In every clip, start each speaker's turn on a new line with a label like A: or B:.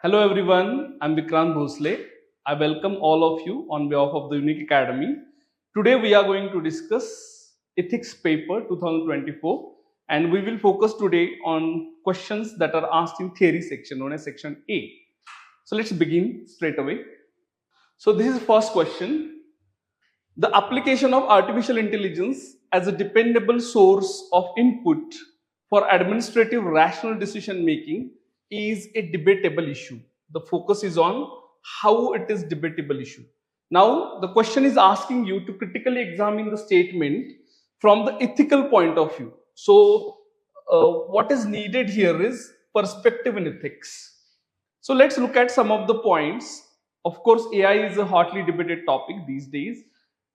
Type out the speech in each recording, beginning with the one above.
A: Hello everyone, I'm Vikrant Bhosale. I welcome all of you on behalf of the Unique Academy. Today we are going to discuss Ethics Paper 2024 and we will focus today on questions that are asked in theory section known as section A. So let's begin straight away. So this is the first question. The application of artificial intelligence as a dependable source of input for administrative rational decision making is a debatable issue. The focus is on how it is debatable issue. Now, the question is asking you to critically examine the statement from the ethical point of view. So, what is needed here is perspective in ethics. So, let's look at some of the points. Of course, AI is a hotly debated topic these days,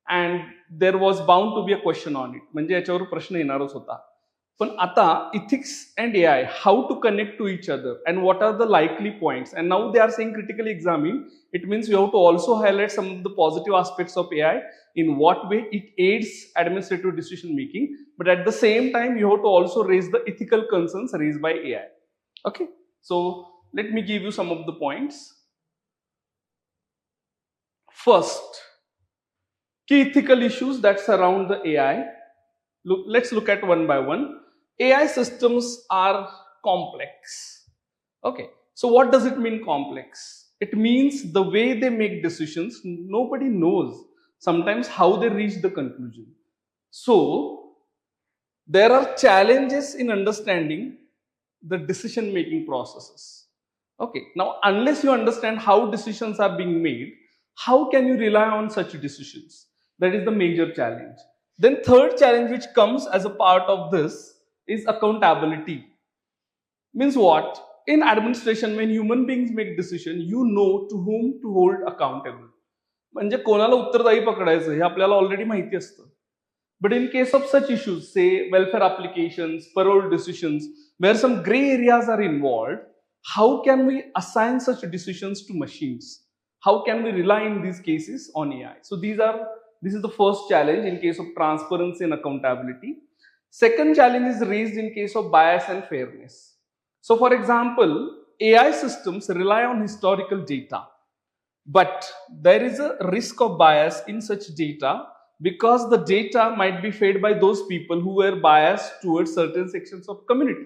A: and there was bound to be a question on it. म्हणजे याच्यावर प्रश्न येणारच होता. पण आता ethics and AI, how to connect to each other and what are the likely points, and now they are saying critically examine. It means you have to also highlight some of the positive aspects of AI, in what way it aids administrative decision making, but at the same time you have to also raise the ethical concerns raised by AI. Okay, so let me give you some of the points. First, key ethical issues that surround the AI. Let's look at one by one. AI systems are complex. Okay, so what does it mean complex? It means the way they make decisions, nobody knows sometimes how they reach the conclusion. So there are challenges in understanding the decision making processes. Okay, now unless you understand how decisions are being made, how can you rely on such decisions? That is the major challenge. Then third challenge which comes as a part of this is accountability. Means what? In administration, when human beings make decision, you know to whom to hold accountable. म्हणजे कोणाला उत्तरदायी पकडायचं हे आपल्याला already माहिती असतं. But in case of such issues, say welfare applications, parole decisions, where some gray areas are involved, how can we assign such decisions to machines? How can we rely in these cases on AI? So this is the first challenge in case of transparency and accountability. Second challenge is raised in case of bias and fairness. So for example, AI systems rely on historical data, but there is a risk of bias in such data because the data might be fed by those people who were biased towards certain sections of community.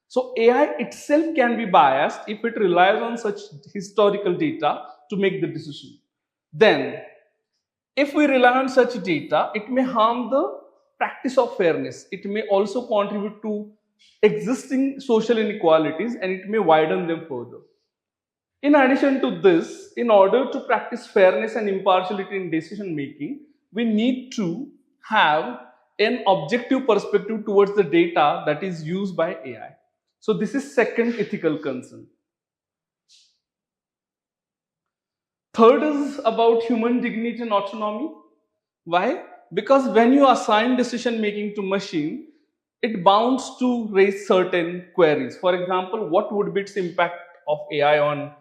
A: So AI itself can be biased if it relies on such historical data to make the decision. Then, if we rely on such data, it may harm the practice of fairness. It may also contribute to existing social inequalities and it may widen them further. In addition to this, in order to practice fairness and impartiality in decision making, we need to have an objective perspective towards the data that is used by AI. So this is second ethical concern. Third is about human dignity and autonomy. Why? Because when you assign decision making to machine, it bounds to raise certain queries. For example, what would be its impact of AI on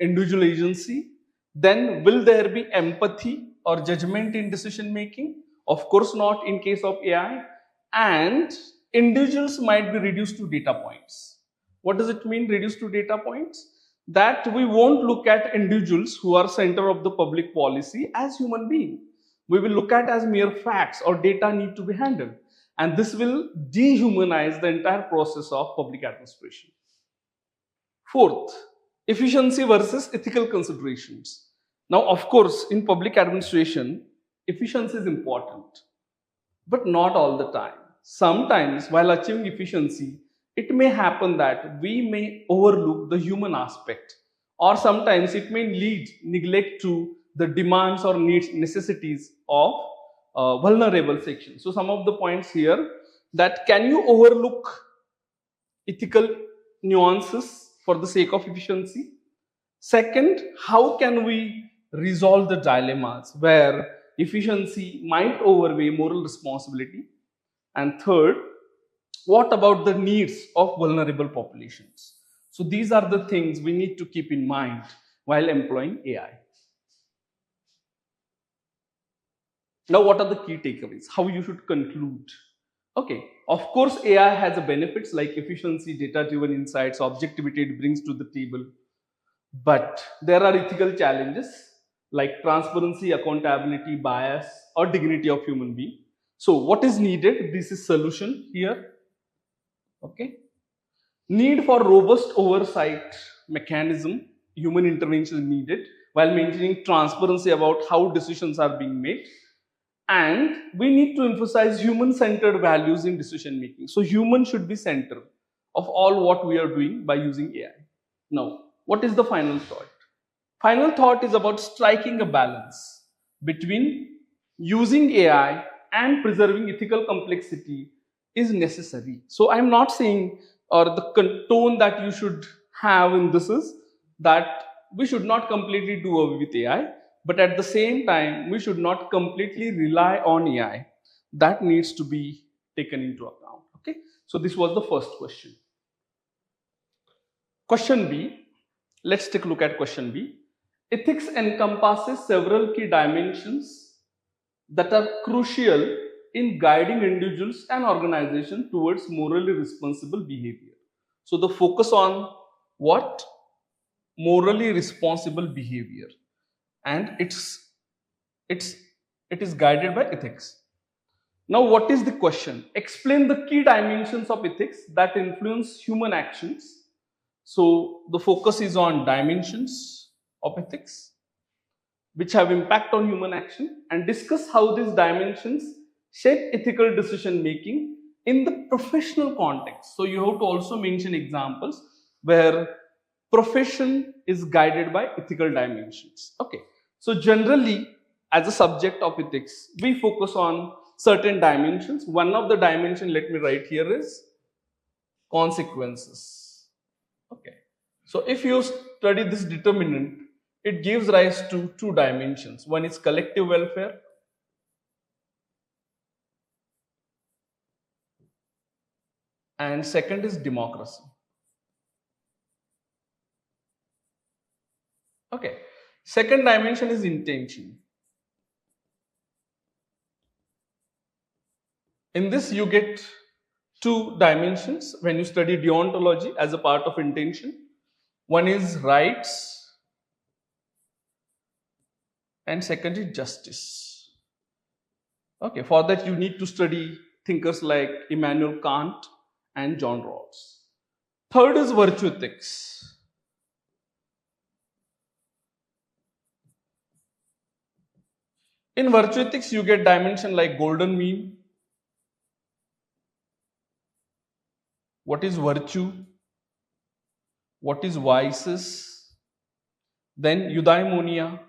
A: individual agency? Then will there be empathy or judgment in decision making? Of course not in case of AI. And individuals might be reduced to data points. What does it mean, reduced to data points? That we won't look at individuals who are center of the public policy as human beings. We will look at as mere facts or data need to be handled. And this will dehumanize the entire process of public administration. Fourth, efficiency versus ethical considerations. Now, of course, in public administration, efficiency is important, but not all the time. Sometimes, while achieving efficiency, it may happen that we may overlook the human aspect, or sometimes it may lead neglect to the demands or needs, necessities of vulnerable sections. So some of the points here, that can you overlook ethical nuances for the sake of efficiency? Second, how can we resolve the dilemmas where efficiency might overweigh moral responsibility? And third, what about the needs of vulnerable populations? So these are the things we need to keep in mind while employing AI. Now, what are the key takeaways? How you should conclude? Okay, of course, AI has a benefits like efficiency, data-driven insights, objectivity it brings to the table. But there are ethical challenges like transparency, accountability, bias, or dignity of human being. So what is needed? This is solution here. Okay. Need for robust oversight mechanism, human intervention is needed while maintaining transparency about how decisions are being made. And we need to emphasize human-centered values in decision making. So human should be center of all what we are doing by using AI. Now, what is the final thought? Final thought is about striking a balance between using AI and preserving ethical complexity is necessary. So I'm not saying, or the tone that you should have in this is that we should not completely do away with AI, but at the same time, we should not completely rely on AI. That needs to be taken into account. Okay. So this was the first question. Question B. Let's take a look at question B. Ethics encompasses several key dimensions that are crucial in guiding individuals and organizations towards morally responsible behavior. So the focus on what? Morally responsible behavior, and it is guided by ethics. Now, what is the question? Explain the key dimensions of ethics that influence human actions. So the focus is on dimensions of ethics which have impact on human action, and discuss how these dimensions shape ethical decision making in the professional context. So you have to also mention examples where profession is guided by ethical dimensions. Okay. So generally, as a subject of ethics, we focus on certain dimensions. One of the dimension, let me write here, is consequences. Okay. So if you study this determinant, it gives rise to two dimensions. One is collective welfare, and second is democracy. Okay. Second dimension is intention. In this, you get two dimensions when you study deontology as a part of intention. One is rights, and second is justice. Okay, for that you need to study thinkers like Immanuel Kant and John Rawls. Third is virtue ethics. In virtue ethics, you get dimension like golden mean. What is virtue? What is vices? Then eudaimonia.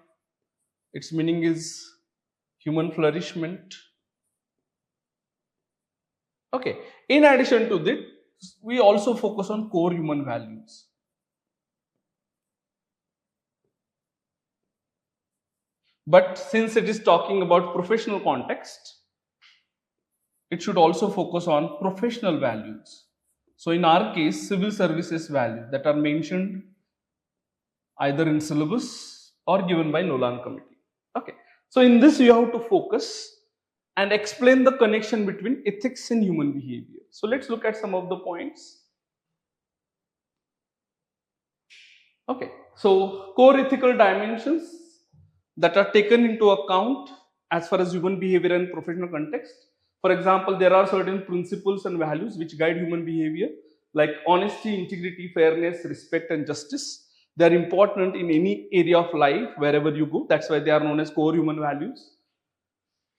A: Its meaning is human flourishment. Okay. In addition to this, we also focus on core human values. But since it is talking about professional context, it should also focus on professional values. So in our case, civil services values that are mentioned either in syllabus or given by Nolan committee. Okay. So in this, you have to focus and explain the connection between ethics and human behavior. So let's look at some of the points. Okay. So core ethical dimensions that are taken into account as far as human behavior and professional context. For example, there are certain principles and values which guide human behavior, like honesty, integrity, fairness, respect, and justice. They are important in any area of life, wherever you go. That's why they are known as core human values.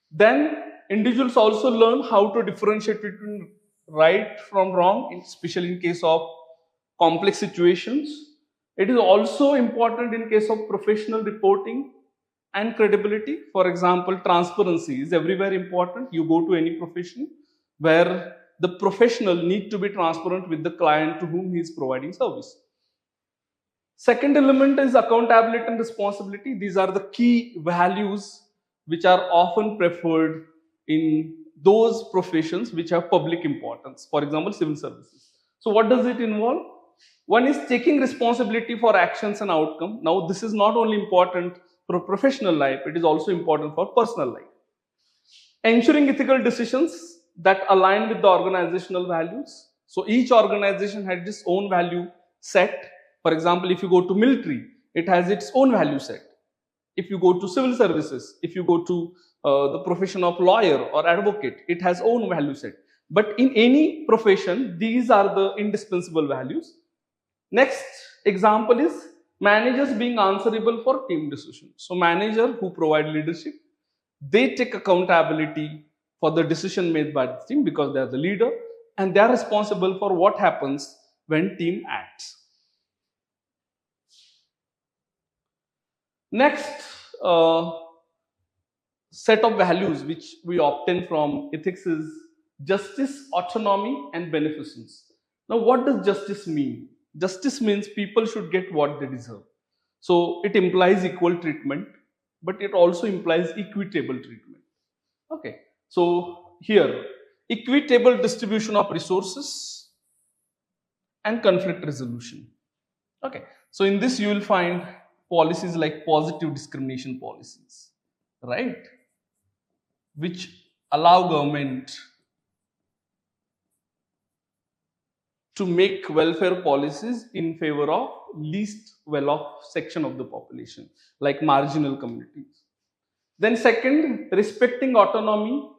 A: Then individuals also learn how to differentiate between right from wrong, especially in case of complex situations. It is also important in case of professional reporting and credibility. For example, transparency is everywhere important. You go to any profession where the professional need to be transparent with the client to whom he is providing service. Second element is accountability and responsibility. These are the key values which are often preferred in those professions which have public importance. For example, civil services. So what does it involve? One is taking responsibility for actions and outcome. Now, this is not only important for professional life, it is also important for personal life. Ensuring ethical decisions that align with the organizational values. So each organization has its own value set, For example, if you go to military, it has its own value set. If you go to civil services, if you go to the profession of lawyer or advocate, it has own value set. But in any profession, these are the indispensable values. Next example is managers being answerable for team decisions. So manager who provide leadership, they take accountability for the decision made by the team because they are the leader, and they are responsible for what happens when team acts. Next set of values which we obtain from ethics is justice, autonomy, and beneficence. Now, what does justice mean? Justice means people should get what they deserve. So it implies equal treatment, but it also implies equitable treatment. Okay, so here, equitable distribution of resources and conflict resolution. Okay, so in this you will find policies like positive discrimination policies, right, which allow government to make welfare policies in favor of least well-off section of the population, like marginal communities. Then second, respecting autonomy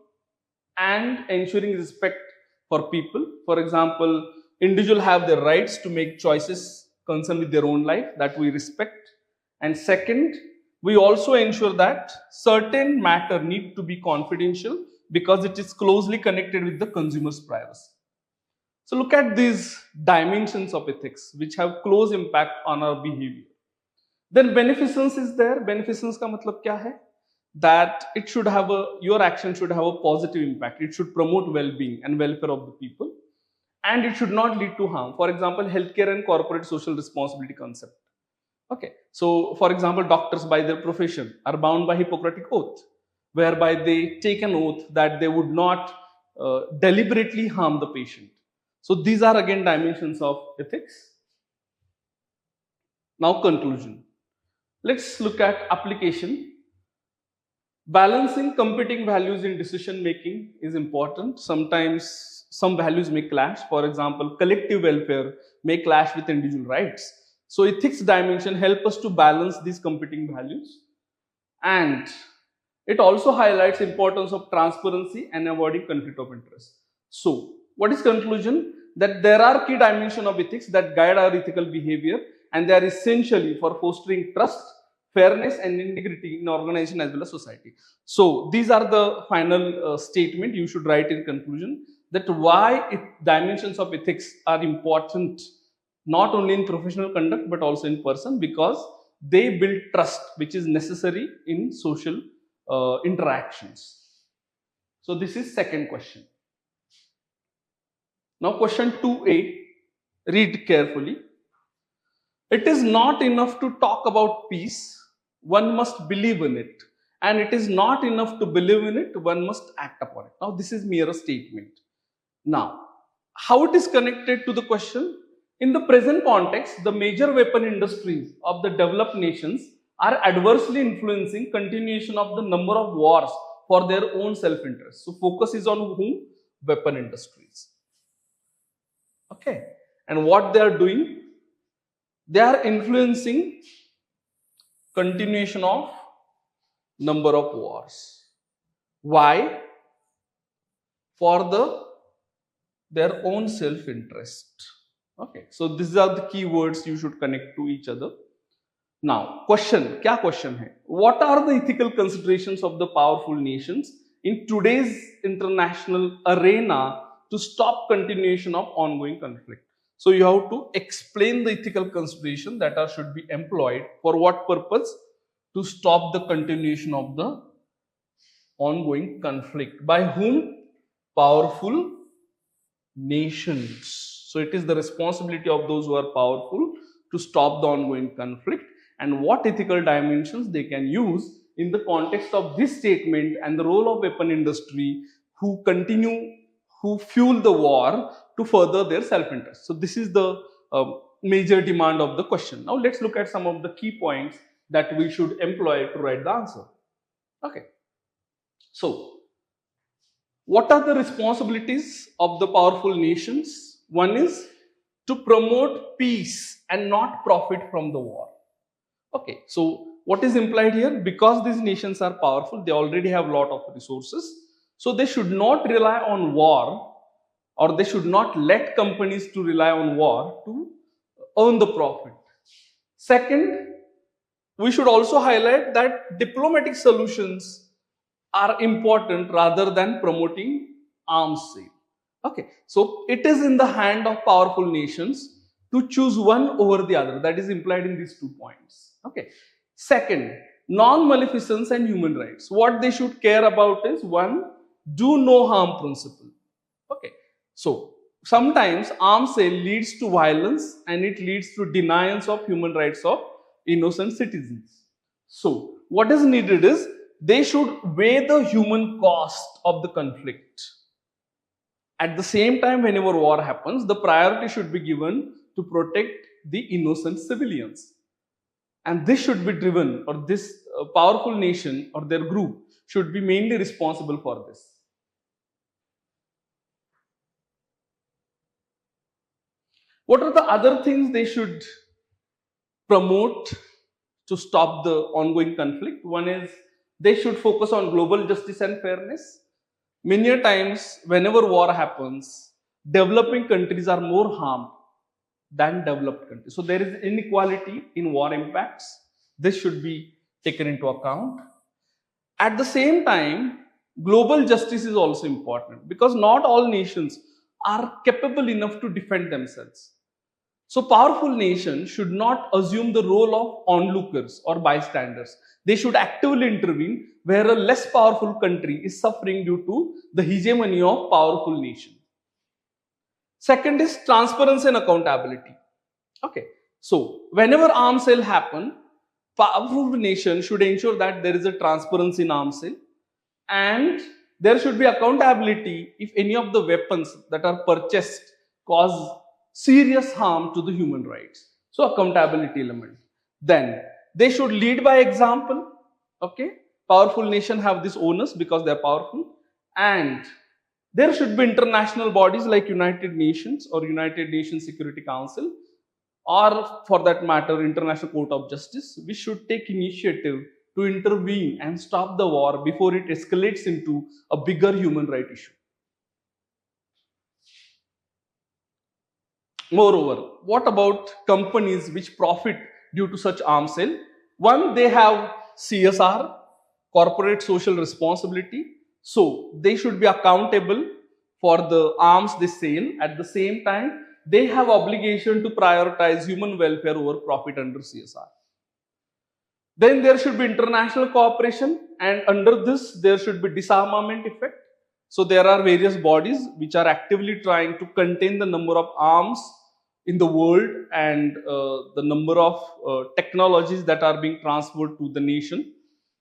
A: and ensuring respect for people. For example, individuals have the rights to make choices concerned with their own life, that we respect. And second, we also ensure that certain matter need to be confidential because it is closely connected with the consumer's privacy. So look at these dimensions of ethics which have close impact on our behavior. Then beneficence is there. Beneficence का मतलब क्या है? That it should have your action should have a positive impact. It should promote well-being and welfare of the people, and it should not lead to harm. For example, healthcare and corporate social responsibility concept. Okay, so for example, doctors by their profession are bound by Hippocratic oath, whereby they take an oath that they would not deliberately harm the patient. So these are again dimensions of ethics. Now conclusion. Let's look at application. Balancing competing values in decision making is important. Sometimes some values may clash. For example, collective welfare may clash with individual rights. So ethics dimension help us to balance these competing values, and it also highlights importance of transparency and avoiding conflict of interest. So what is conclusion? That there are key dimensions of ethics that guide our ethical behavior, and they are essentially for fostering trust, fairness, and integrity in organization as well as society. So these are the final statement you should write in conclusion, that why dimensions of ethics are important not only in professional conduct but also in person, because they build trust which is necessary in social interactions. So this is second question. Now question 2a, read carefully. It is not enough to talk about peace, one must believe in it. And it is not enough to believe in it, one must act upon it. Now this is mere a statement. Now, how it is connected to the question? In the present context, the major weapon industries of the developed nations are adversely influencing continuation of the number of wars for their own self-interest. So focus is on whom? Weapon industries. Okay, and what they are doing? They are influencing continuation of number of wars. Why? For their own self-interest. Okay, so these are the key words you should connect to each other. Now, question, क्या question है? What are the ethical considerations of the powerful nations in today's international arena to stop continuation of ongoing conflict? So you have to explain the ethical consideration that should be employed for what purpose? To stop the continuation of the ongoing conflict. By whom? Powerful nations. So it is the responsibility of those who are powerful to stop the ongoing conflict, and what ethical dimensions they can use in the context of this statement and the role of weapon industry who fuel the war to further their self-interest. So this is the major demand of the question. Now let's look at some of the key points that we should employ to write the answer. Okay. So what are the responsibilities of the powerful nations? One is to promote peace and not profit from the war. Okay, so what is implied here? Because these nations are powerful, they already have a lot of resources, so they should not rely on war, or they should not let companies to rely on war to earn the profit. Second, we should also highlight that diplomatic solutions are important rather than promoting arms sale. Okay, so it is in the hand of powerful nations to choose one over the other. That is implied in these 2 points. Okay. Second, non-maleficence and human rights. What they should care about is, one, do no harm principle. Okay. So sometimes arms sale leads to violence and it leads to denials of human rights of innocent citizens. So what is needed is, they should weigh the human cost of the conflict. At the same time, whenever war happens, the priority should be given to protect the innocent civilians. And this should be driven, or this powerful nation or their group should be mainly responsible for this. What are the other things they should promote to stop the ongoing conflict? One is, they should focus on global justice and fairness. Many times, whenever war happens, developing countries are more harmed than developed countries. So there is inequality in war impacts. This should be taken into account. At the same time, global justice is also important, because not all nations are capable enough to defend themselves. So powerful nations should not assume the role of onlookers or bystanders. They should actively intervene where a less powerful country is suffering due to the hegemony of powerful nation. Second is transparency and accountability. Okay, so whenever arms sale happen, powerful nations should ensure that there is a transparency in arms sale, and there should be accountability if any of the weapons that are purchased cause serious harm to the human rights. So accountability element. Then they should lead by example. Okay, powerful nations have this onus because they are powerful, and there should be international bodies like United Nations or United Nations Security Council, or for that matter International Court of Justice. We should take initiative to intervene and stop the war before it escalates into a bigger human rights issue. Moreover, what about companies which profit due to such arms sale? One, they have CSR, corporate social responsibility. So they should be accountable for the arms they sell. At the same time, they have obligation to prioritize human welfare over profit under CSR. Then there should be international cooperation, and under this there should be disarmament effect. So there are various bodies which are actively trying to contain the number of arms in the world and the number of technologies that are being transferred to the nation.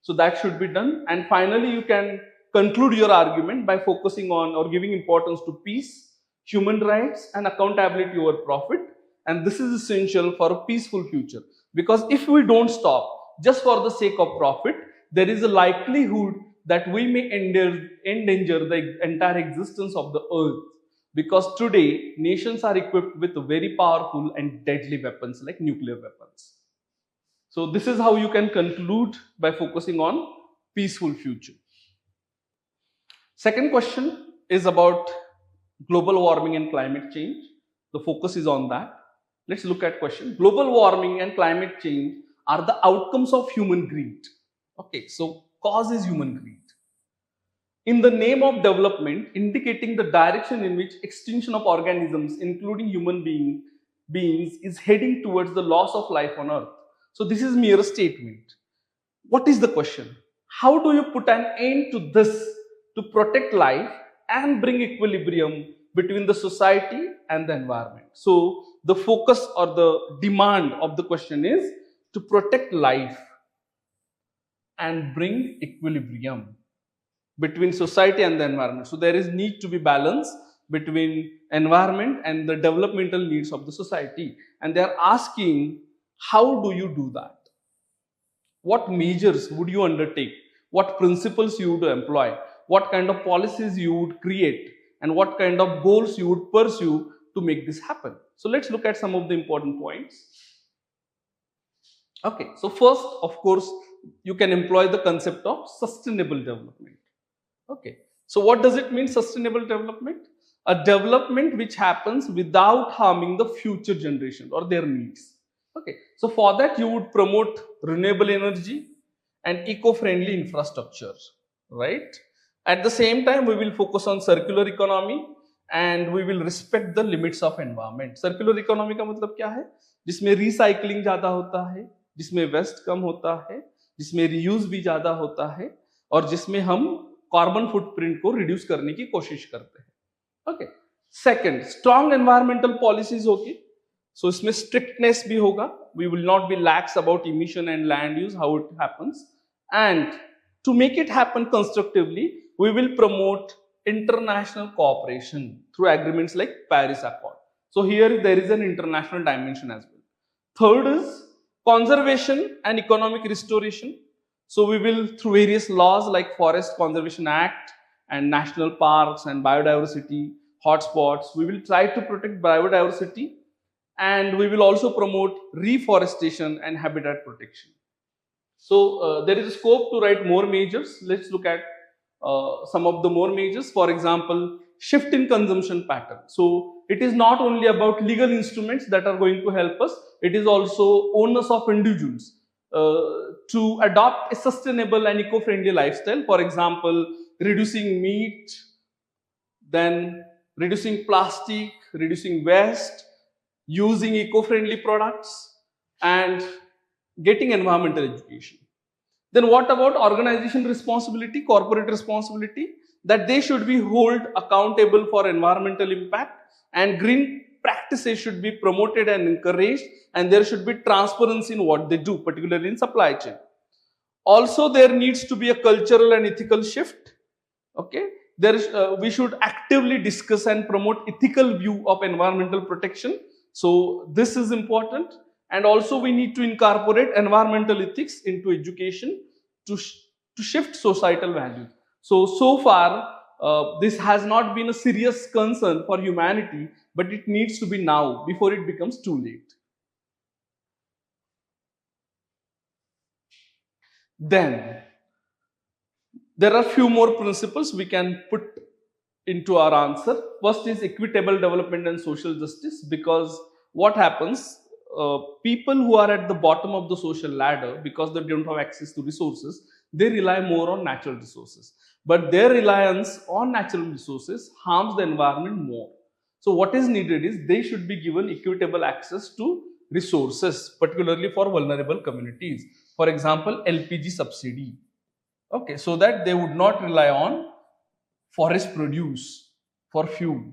A: So that should be done. And finally, you can conclude your argument by focusing on or giving importance to peace, human rights, and accountability over profit. And this is essential for a peaceful future, because if we don't stop just for the sake of profit, there is a likelihood that we may endanger the entire existence of the earth. Because today, nations are equipped with very powerful and deadly weapons like nuclear weapons. So this is how you can conclude by focusing on peaceful future. Second question is about global warming and climate change. The focus is on that. Let's look at question. Global warming and climate change are the outcomes of human greed. Okay, so cause is human greed. In the name of development, indicating the direction in which extinction of organisms, including human beings, is heading towards the loss of life on Earth. So this is mere statement. What is the question? How do you put an end to this to protect life and bring equilibrium between the society and the environment? So the focus or the demand of the question is to protect life and bring equilibrium between society and the environment. So there is need to be balance between environment and the developmental needs of the society. And they are asking, how do you do that? What measures would you undertake? What principles you would employ? What kind of policies you would create? And what kind of goals you would pursue to make this happen. So let's look at some of the important points. Okay, so first, of course, you can employ the concept of sustainable development. Okay, so what does it mean, sustainable development? A development which happens without harming the future generation or their needs. Okay, so for that you would promote renewable energy and eco-friendly infrastructure, right? At the same time, we will focus on circular economy and we will respect the limits of environment. Circular economy का मतलब क्या है? जिसमें recycling ज़्यादा होता है, जिसमें waste कम होता है, जिसमें reuse भी ज़्यादा होता है और जिसमें हम कार्बन फुटप्रिंट को रिड्यूस करने की कोशिश करते हैं. Okay, second, strong environmental policies होगी. सो इसमें स्ट्रिक्टनेस भी होगा. We will not be lax about emission and land use, how it happens. And to make it happen constructively, we will promote international cooperation through agreements like Paris Accord. So here there is an international dimension as well. Third is conservation and economic restoration. So we will, through various laws like Forest Conservation Act and national parks and biodiversity hotspots, we will try to protect biodiversity, and we will also promote reforestation and habitat protection. So there is a scope to write more measures. Let's look at some of the more measures. For example, shift in consumption pattern. So it is not only about legal instruments that are going to help us, it is also onus of individuals to adopt a sustainable and eco-friendly lifestyle. For example, reducing meat, then reducing plastic, reducing waste, using eco-friendly products, and getting environmental education. Then what about organization responsibility, corporate responsibility? That they should be held accountable for environmental impact, and green practices should be promoted and encouraged, and there should be transparency in what they do, particularly in supply chain. Also, there needs to be a cultural and ethical shift. Okay, we should actively discuss and promote ethical view of environmental protection. So this is important. And also we need to incorporate environmental ethics into education to shift societal values. So far, this has not been a serious concern for humanity, but it needs to be now before it becomes too late. Then, there are few more principles we can put into our answer. First is equitable development and social justice, because what happens, people who are at the bottom of the social ladder, because they don't have access to resources, they rely more on natural resources. But their reliance on natural resources harms the environment more. So what is needed is they should be given equitable access to resources, particularly for vulnerable communities. For example, LPG subsidy. Okay, so that they would not rely on forest produce for fuel.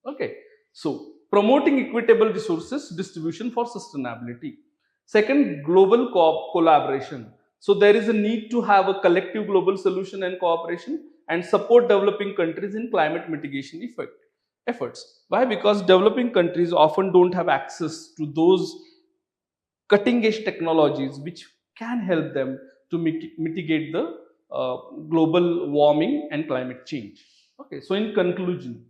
A: Okay, so promoting equitable resources distribution for sustainability. Second, global collaboration. So there is a need to have a collective global solution and cooperation, and support developing countries in climate mitigation efforts. Why? Because developing countries often don't have access to those cutting edge technologies which can help them to mitigate the global warming and climate change. Okay, so in conclusion,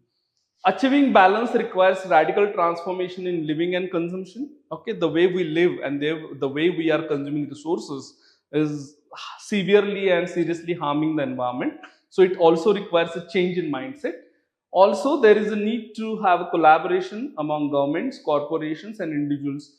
A: achieving balance requires radical transformation in living and consumption. Okay, the way we live and the way we are consuming resources is severely and seriously harming the environment. So it also requires a change in mindset. Also, there is a need to have a collaboration among governments, corporations, and individuals,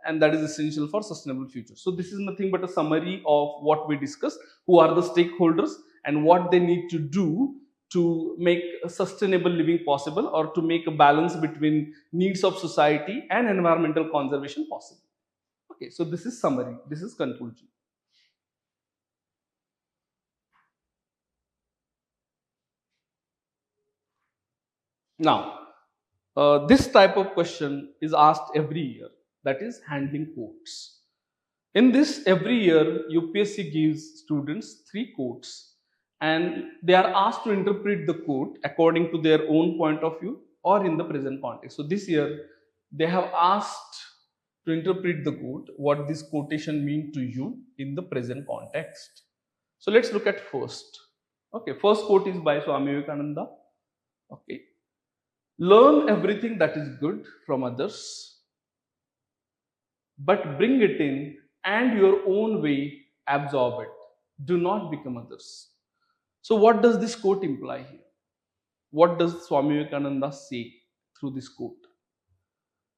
A: and that is essential for sustainable future. So this is nothing but a summary of what we discussed, who are the stakeholders and what they need to do to make a sustainable living possible, or to make a balance between needs of society and environmental conservation possible. Okay, so this is summary, this is conclusion. Now, this type of question is asked every year, that is handling quotes. In this, every year UPSC gives students 3 quotes, and they are asked to interpret the quote according to their own point of view or in the present context. So this year they have asked to interpret the quote, what this quotation mean to you in the present context. So let's look at first. Okay, first quote is by Swami Vivekananda. Okay, Learn everything that is good from others, but bring it in and your own way absorb it. Do not become others. So, what does this quote imply here? What does Swami Vivekananda say through this quote?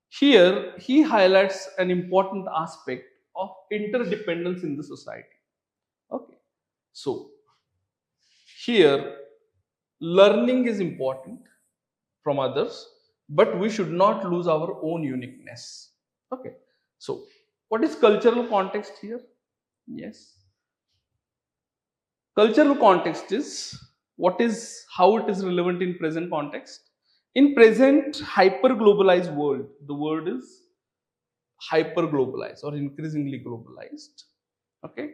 A: Here, he highlights an important aspect of interdependence in the society. Okay, so here, learning is important from others, but we should not lose our own uniqueness. Okay, so what is cultural context here? Yes, cultural context is how it is relevant in present context. In present hyper globalized world, the world is hyper globalized or increasingly globalized. Okay,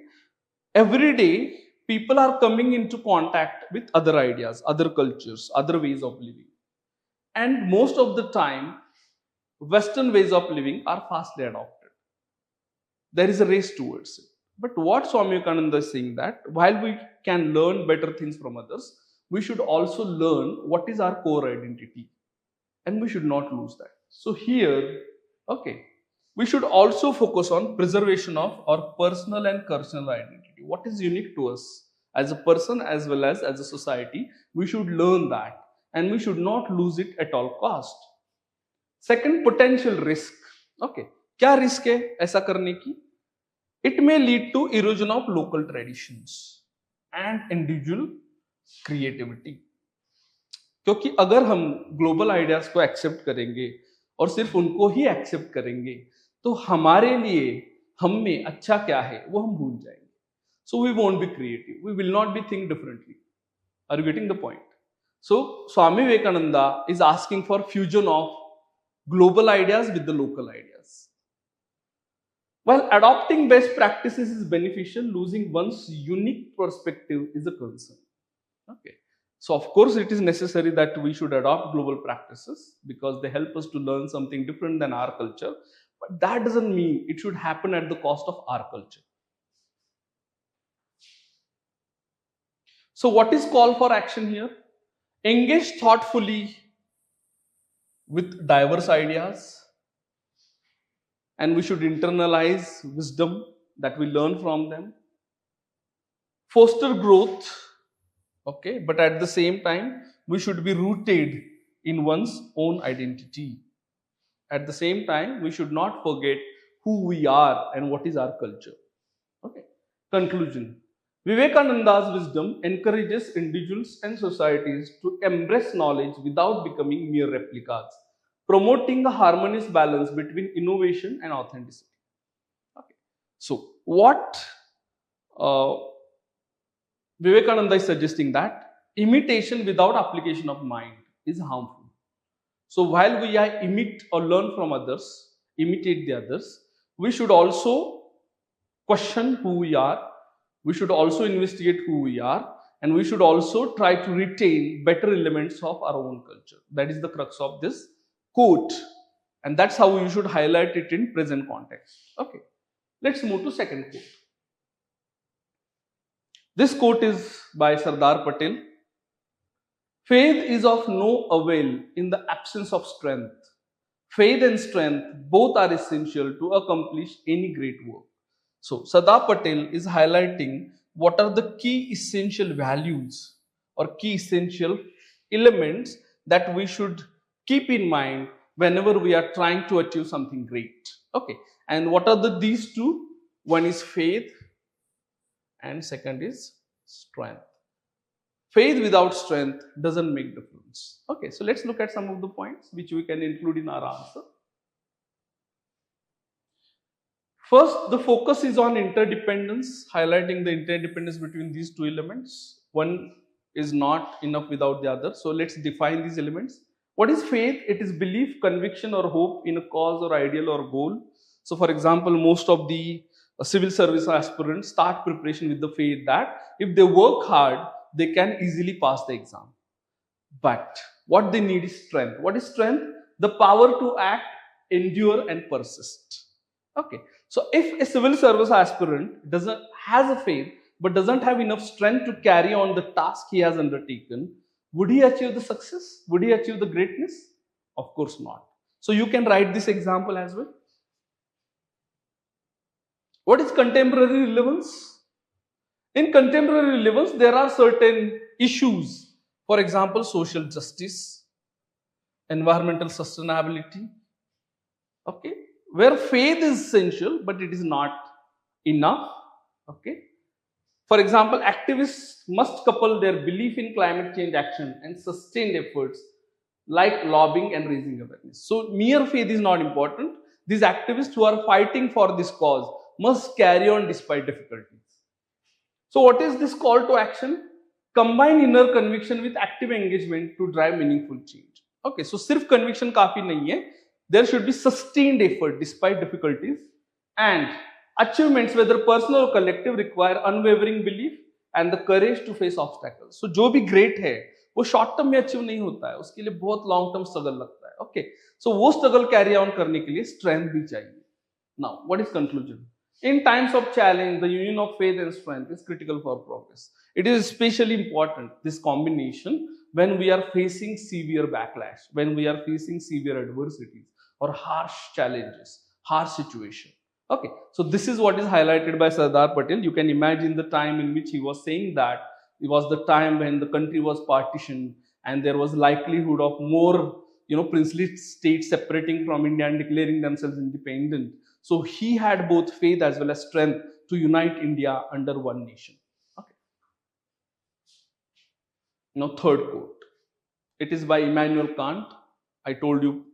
A: every day people are coming into contact with other ideas, other cultures, other ways of living, and most of the time western ways of living are fastly adopted. There is a race towards it. But what Swami Vivekananda is saying, that while we can learn better things from others, we should also learn what is our core identity, and we should not lose that. So here, okay, we should also focus on preservation of our personal and cultural identity. What is unique to us as a person as well as a society, we should learn that, and we should not lose it at all cost. Second, potential risk. Okay, क्या risk है ऐसा करने की? It may lead to erosion of local traditions and individual creativity. क्योंकि अगर हम global ideas को accept करेंगे और सिर्फ उनको ही एक्सेप्ट करेंगे, तो हमारे लिए हम में अच्छा क्या है वो हम भूल जाएंगे. So we won't be creative, we will not be think differently. Are you getting the point? So Swami Vivekananda is asking for fusion of global ideas with the local ideas. While adopting best practices is beneficial, losing one's unique perspective is a concern. Okay, so of course it is necessary that we should adopt global practices because they help us to learn something different than our culture, but that doesn't mean it should happen at the cost of our culture. So what is call for action here? Engage thoughtfully with diverse ideas, and we should internalize wisdom that we learn from them. Foster growth, okay, but at the same time we should be rooted in one's own identity. At the same time we should not forget who we are and what is our culture. Okay, conclusion. Vivekananda's wisdom encourages individuals and societies to embrace knowledge without becoming mere replicas, promoting a harmonious balance between innovation and authenticity. Okay. So, what Vivekananda is suggesting, that imitation without application of mind is harmful. So, while we imitate or learn from others, imitate the others, we should also question who we are. We should also investigate who we are, and we should also try to retain better elements of our own culture. That is the crux of this quote, and that's how you should highlight it in present context. Okay, let's move to second quote. This quote is by Sardar Patel. Faith is of no avail in the absence of strength. Faith and strength both are essential to accomplish any great work. So, Sardar Patel is highlighting what are the key essential values or key essential elements that we should keep in mind whenever we are trying to achieve something great. Okay, and what are these two? One is faith and second is strength. Faith without strength doesn't make difference. Okay, so let's look at some of the points which we can include in our answer. First, the focus is on interdependence, highlighting the interdependence between these two elements. One is not enough without the other. So let's define these elements. What is faith? It is belief, conviction or hope in a cause or ideal or goal. So for example, most of the civil service aspirants start preparation with the faith that if they work hard, they can easily pass the exam. But what they need is strength. What is strength? The power to act, endure and persist. Okay, so if a civil service aspirant has a faith but doesn't have enough strength to carry on the task he has undertaken, would he achieve the success? Would he achieve the greatness? Of course not. So you can write this example as well. What is contemporary relevance? In contemporary relevance, there are certain issues. For example, social justice, environmental sustainability, okay, where faith is essential, but it is not enough. Okay. For example, activists must couple their belief in climate change action and sustained efforts like lobbying and raising awareness. So, mere faith is not important. These activists who are fighting for this cause must carry on despite difficulties. So, what is this call to action? Combine inner conviction with active engagement to drive meaningful change. Okay, so सिर्फ conviction काफी नहीं है. There should be sustained effort despite difficulties, and achievements, whether personal or collective, require unwavering belief and the courage to face obstacles. So जो भी great है वो short term में achieve नहीं होता है, उसके लिए बहुत लॉन्ग टर्म स्ट्रगल लगता है. ओके, सो वो स्ट्रगल कैरी ऑन करने के लिए स्ट्रेंथ भी चाहिए. Now what is conclusion? In times of challenge, the union of faith and strength is critical for progress. It is especially important, this combination, when we are facing severe backlash, when we are facing severe adversities or harsh challenges, harsh situation. Okay, so this is what is highlighted by Sardar Patel. You can imagine the time in which he was saying that it was the time when the country was partitioned and there was likelihood of more, princely states separating from India and declaring themselves independent. So he had both faith as well as strength to unite India under one nation. Okay. Now, third quote. It is by Immanuel Kant. I told you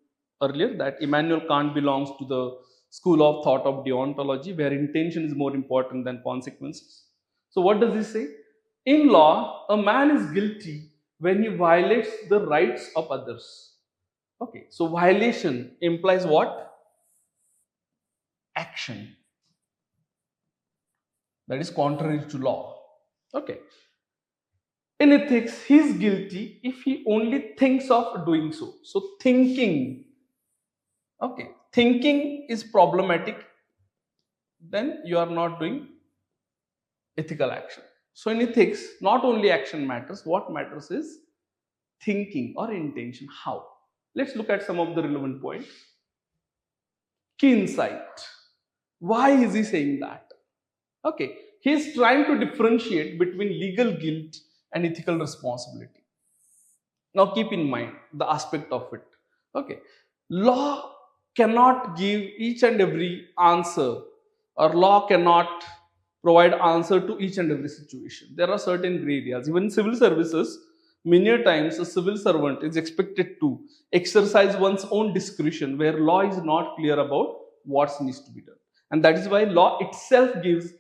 A: earlier that Immanuel Kant belongs to the school of thought of deontology, where intention is more important than consequences. So what does he say? In law, a man is guilty when he violates the rights of others. Okay, so violation implies what? Action that is contrary to law. Okay. In ethics, he is guilty if he only thinks of doing so. So thinking, okay, thinking is problematic, then you are not doing ethical action. So in ethics, not only action matters, what matters is thinking or intention. How? Let's look at some of the relevant points. Key insight. Why is he saying that? Okay, he is trying to differentiate between legal guilt and ethical responsibility. Now keep in mind the aspect of it. Okay, law cannot give each and every answer, or law cannot provide answer to each and every situation. There are certain gray areas. Even in civil services, many times a civil servant is expected to exercise one's own discretion where law is not clear about what needs to be done. And that is why law itself gives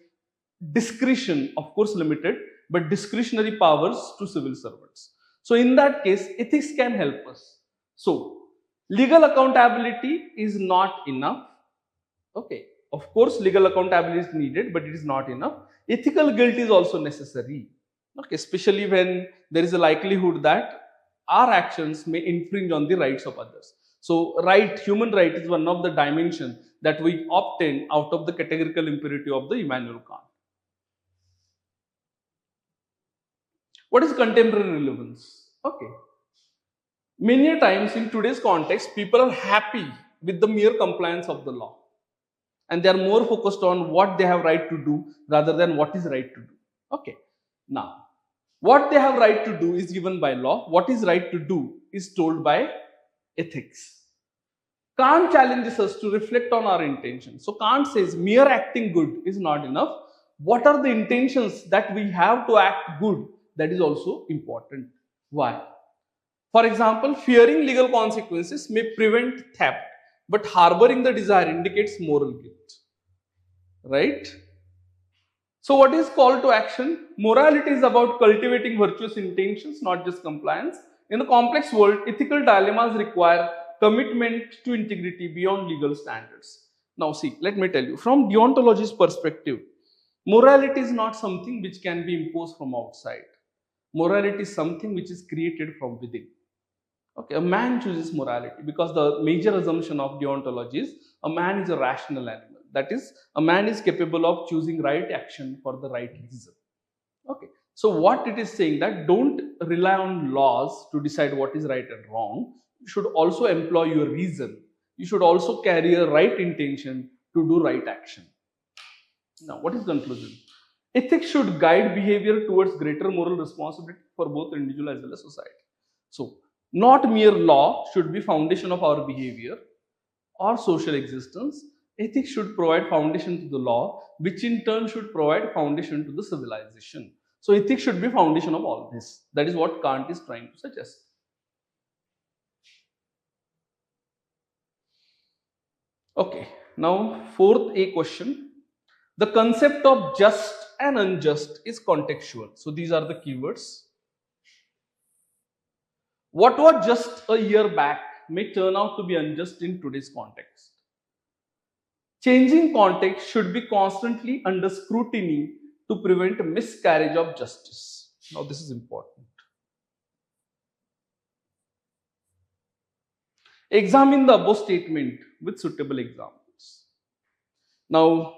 A: discretion, of course limited, but discretionary powers to civil servants. So in that case, ethics can help us. So legal accountability is not enough. Okay, of course legal accountability is needed, but it is not enough. Ethical guilt is also necessary. Okay, especially when there is a likelihood that our actions may infringe on the rights of others. So human right is one of the dimensions that we obtain out of the categorical imperative of the Immanuel Kant. What is contemporary relevance? Okay. Many times in today's context, people are happy with the mere compliance of the law. And they are more focused on what they have right to do rather than what is right to do. Okay. Now, what they have right to do is given by law. What is right to do is told by ethics. Kant challenges us to reflect on our intentions. So Kant says mere acting good is not enough. What are the intentions that we have to act good? That is also important. Why? For example, fearing legal consequences may prevent theft, but harboring the desire indicates moral guilt. Right? So what is call to action? Morality is about cultivating virtuous intentions, not just compliance. In a complex world, ethical dilemmas require commitment to integrity beyond legal standards. Now see, let me tell you, from deontology's perspective, morality is not something which can be imposed from outside. Morality is something which is created from within. Okay, a man chooses morality because the major assumption of deontology is a man is a rational animal. That is, a man is capable of choosing right action for the right reason. Okay, so what it is saying that don't rely on laws to decide what is right and wrong. you should also employ your reason. You should also carry a right intention to do right action. Now, what is conclusion? Ethics should guide behavior towards greater moral responsibility for both individual as well as society. So, not mere law should be foundation of our behavior or social existence. Ethics should provide foundation to the law, which in turn should provide foundation to the civilization. So, ethics should be foundation of all this. That is what Kant is trying to suggest. Okay, now fourth A question. The concept of just and unjust is contextual. So these are the keywords. What was just a year back may turn out to be unjust in today's context. Changing context should be constantly under scrutiny to prevent a miscarriage of justice. Now this is important. Examine the above statement with suitable examples. Now,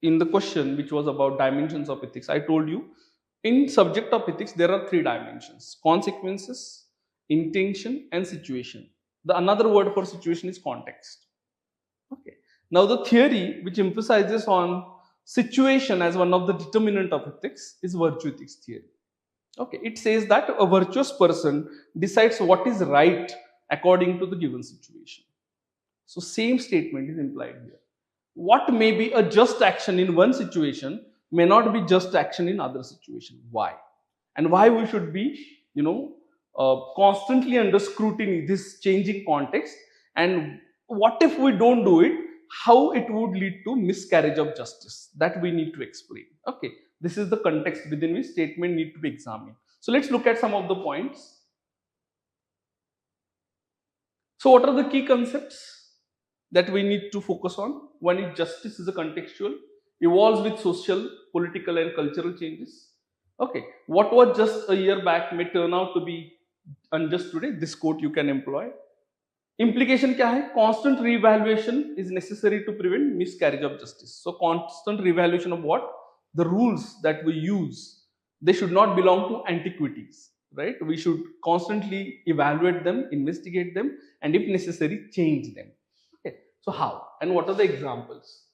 A: in the question which was about dimensions of ethics, I told you in subject of ethics there are three dimensions: consequences, intention, and situation. The another word for situation is context. Okay. Now the theory which emphasizes on situation as one of the determinant of ethics is virtue ethics theory. Okay, it says that a virtuous person decides what is right according to the given situation. So same statement is implied here. What may be a just action in one situation may not be just action in other situation. Why? And why we should be, constantly under scrutiny, this changing context, and what if we don't do it, how it would lead to miscarriage of justice, that we need to explain. Okay, this is the context within which statement need to be examined. So let's look at some of the points. So what are the key concepts that we need to focus on? One is justice is a contextual, evolves with social, political and cultural changes. Okay, what was just a year back may turn out to be unjust today. This quote you can employ. Implication क्या है? Constant reevaluation is necessary to prevent miscarriage of justice. So constant reevaluation of what? The rules that we use, they should not belong to antiquities, right? We should constantly evaluate them, investigate them, and if necessary, change them. Okay. So how? And what are the examples?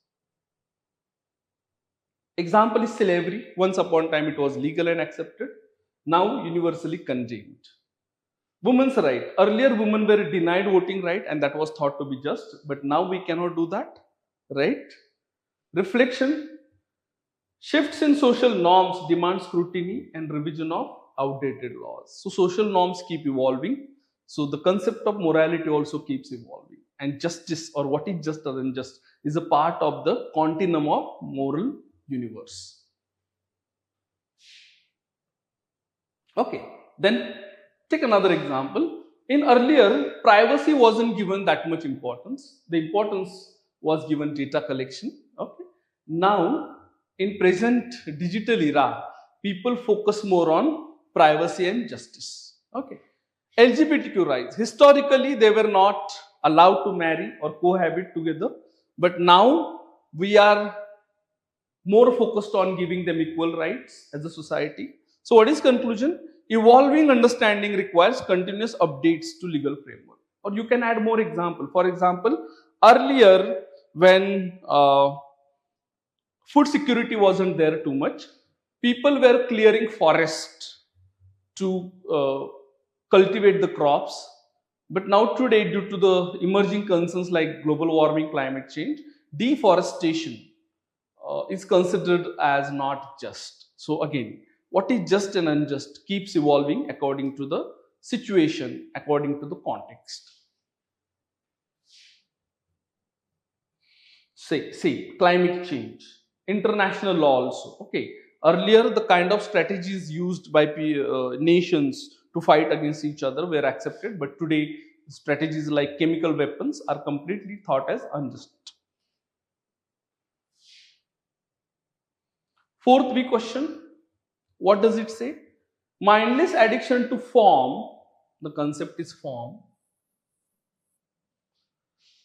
A: Example is slavery. Once upon a time it was legal and accepted. Now universally condemned. Women's right. Earlier women were denied voting right and that was thought to be just. But now we cannot do that. Right? Reflection. Shifts in social norms demand scrutiny and revision of outdated laws. So social norms keep evolving. So the concept of morality also keeps evolving. And justice, or what is just or unjust, is a part of the continuum of moral universe. Okay, then take another example. In earlier, privacy wasn't given that much importance. The importance was given data collection. Okay. Now, in present digital era, people focus more on privacy and justice. Okay. LGBTQ rights. Historically, they were not allowed to marry or cohabit together, but now we are more focused on giving them equal rights as a society. So what is conclusion? Evolving understanding requires continuous updates to legal framework. Or you can add more example. For example, earlier when food security wasn't there too much, people were clearing forest to cultivate the crops. But now today, due to the emerging concerns like global warming, climate change, deforestation is considered as not just. So again, what is just and unjust keeps evolving according to the situation, according to the context. Say climate change, international law also. Okay, earlier the kind of strategies used by nations to fight against each other were accepted, but today strategies like chemical weapons are completely thought as unjust. Fourth B question, what does it say? Mindless addiction to form, the concept is form.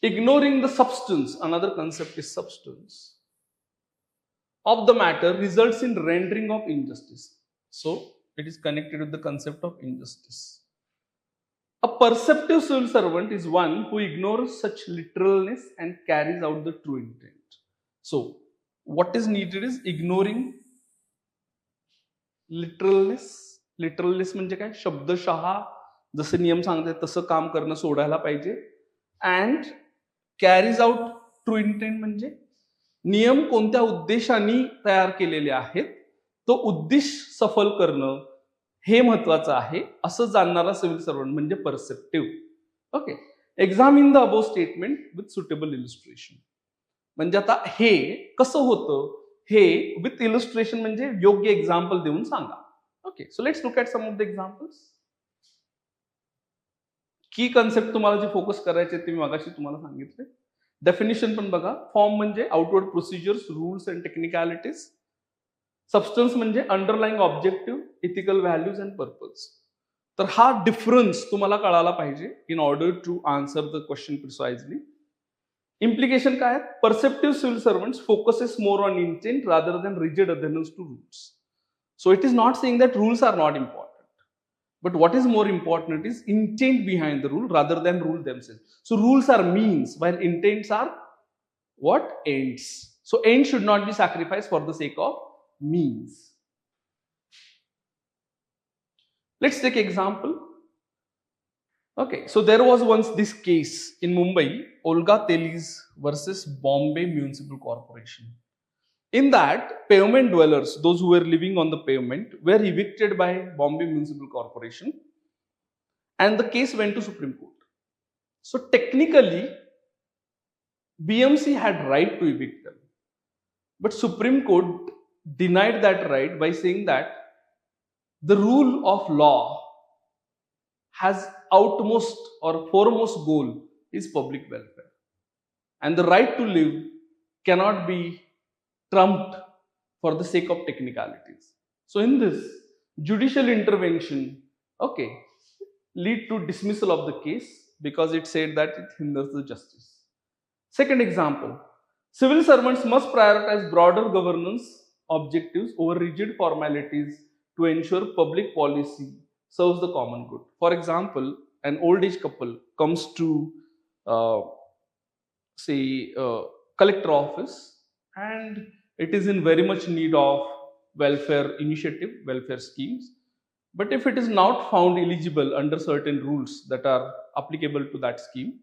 A: Ignoring the substance, another concept is substance, of the matter results in rendering of injustice. So it is connected with the concept of injustice. A perceptive civil servant is one who ignores such literalness and carries out the true intent. So, what is needed is ignoring लिटरलनेस. लिटरलनेस म्हणजे काय? शब्दशः जसे नियम सांगतात तसं काम करणं सोडायला पाहिजे. And carries out true intent म्हणजे नियम कोणत्या उद्देशाने तयार केलेले आहेत तो उद्देश सफल करणं हे महत्वाचं आहे असं जाणणारा सिव्हिल सर्वंट म्हणजे perceptive. Okay. Examine the above statement with suitable illustration. म्हणजे आता हे कसं होतं हे विथ इलिस्ट्रेशन म्हणजे योग्य एक्झाम्पल देऊन सांगा. Okay. So let's look at some of the examples. की कन्सेप्ट तुम्हाला जे फोकस करायचे ते मी मगाशी तुम्हाला सांगितले. डेफिनेशन पण बघा. फॉर्म म्हणजे outward procedures, rules and technicalities. Substance म्हणजे underlying objective, ethical values and purpose. तर हा डिफरन्स तुम्हाला कळाला पाहिजे in order to answer the question precisely. Implication काय? Perceptive civil servants focuses more on intent rather than rigid adherence to rules. So it is not saying that rules are not important, but what is more important is intent behind the rule rather than rule themselves. So rules are means while intents are what? Ends. So ends should not be sacrificed for the sake of means. Let's take example. Okay, so there was once this case in Mumbai, Olga Telis versus Bombay Municipal Corporation. In that, pavement dwellers, those who were living on the pavement, were evicted by Bombay Municipal Corporation, and the case went to Supreme Court. So technically, BMC had right to evict them, but Supreme Court denied that right by saying that the rule of law has outmost or foremost goal is public welfare, and the right to live cannot be trumped for the sake of technicalities. So in this, judicial intervention, okay, lead to dismissal of the case because it said that it hinders the justice. Second example, civil servants must prioritize broader governance objectives over rigid formalities to ensure public policy serves the common good. For example, an old age couple comes to collector office and it is in very much need of welfare initiative, welfare schemes. But if it is not found eligible under certain rules that are applicable to that scheme,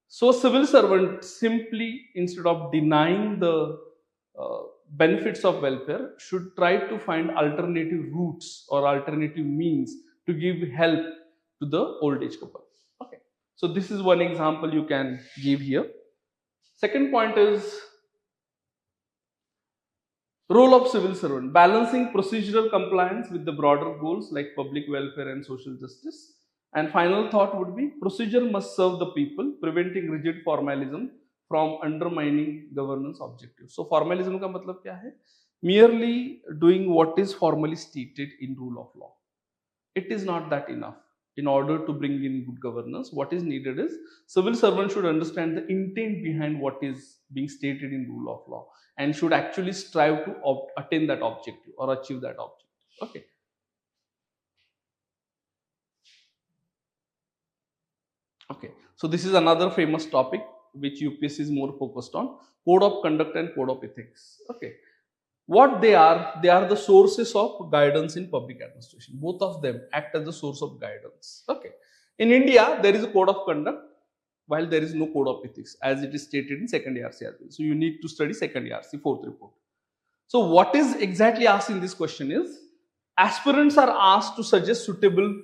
A: so civil servant simply, instead of denying the benefits of welfare, should try to find alternative routes or alternative means to give help to the old age couple. Okay, so this is one example you can give here. Second point is role of civil servant, balancing procedural compliance with the broader goals like public welfare and social justice. And final thought would be procedure must serve the people, preventing rigid formalism from undermining governance objectives. So formalism का मतलब क्या है? Merely doing what is formally stated in rule of law. It is not that enough. In order to bring in good governance, what is needed is civil servants should understand the intent behind what is being stated in rule of law and should actually strive to attain that objective or achieve that objective. Okay. Okay. So this is another famous topic which UPSC is more focused on: code of conduct and code of ethics. Okay. What they are the sources of guidance in public administration. Both of them act as the source of guidance. Okay. In India, there is a code of conduct while there is no code of ethics as it is stated in second ERC as well. So you need to study second ERC, fourth report. So what is exactly asked in this question is, aspirants are asked to suggest suitable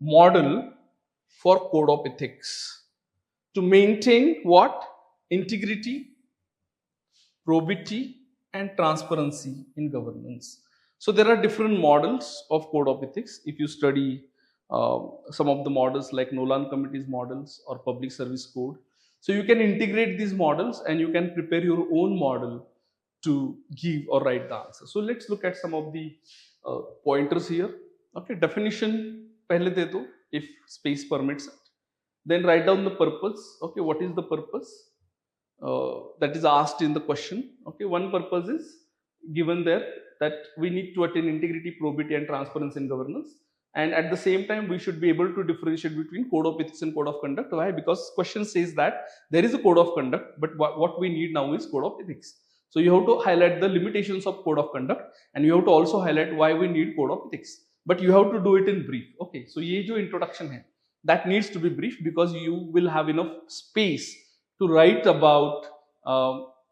A: model for code of ethics to maintain what? Integrity, probity, and transparency in governance. So there are different models of code of ethics. If you study some of the models like Nolan Committee's models or public service code, so you can integrate these models and you can prepare your own model to give or write the answer. So let's look at some of the pointers here. Okay, definition pehle de do if space permits it. Then write down the purpose. Okay, what is the purpose? That is asked in the question. Okay, one purpose is given there that we need to attain integrity, probity, and transparency in governance. and at the same time we should be able to differentiate between code of ethics and code of conduct. Why? Because question says that there is a code of conduct, but what we need now is code of ethics. So you have to highlight the limitations of code of conduct, and you have to also highlight why we need code of ethics, but you have to do it in brief. Okay, so ye jo introduction hai, that needs to be brief, because you will have enough space to write about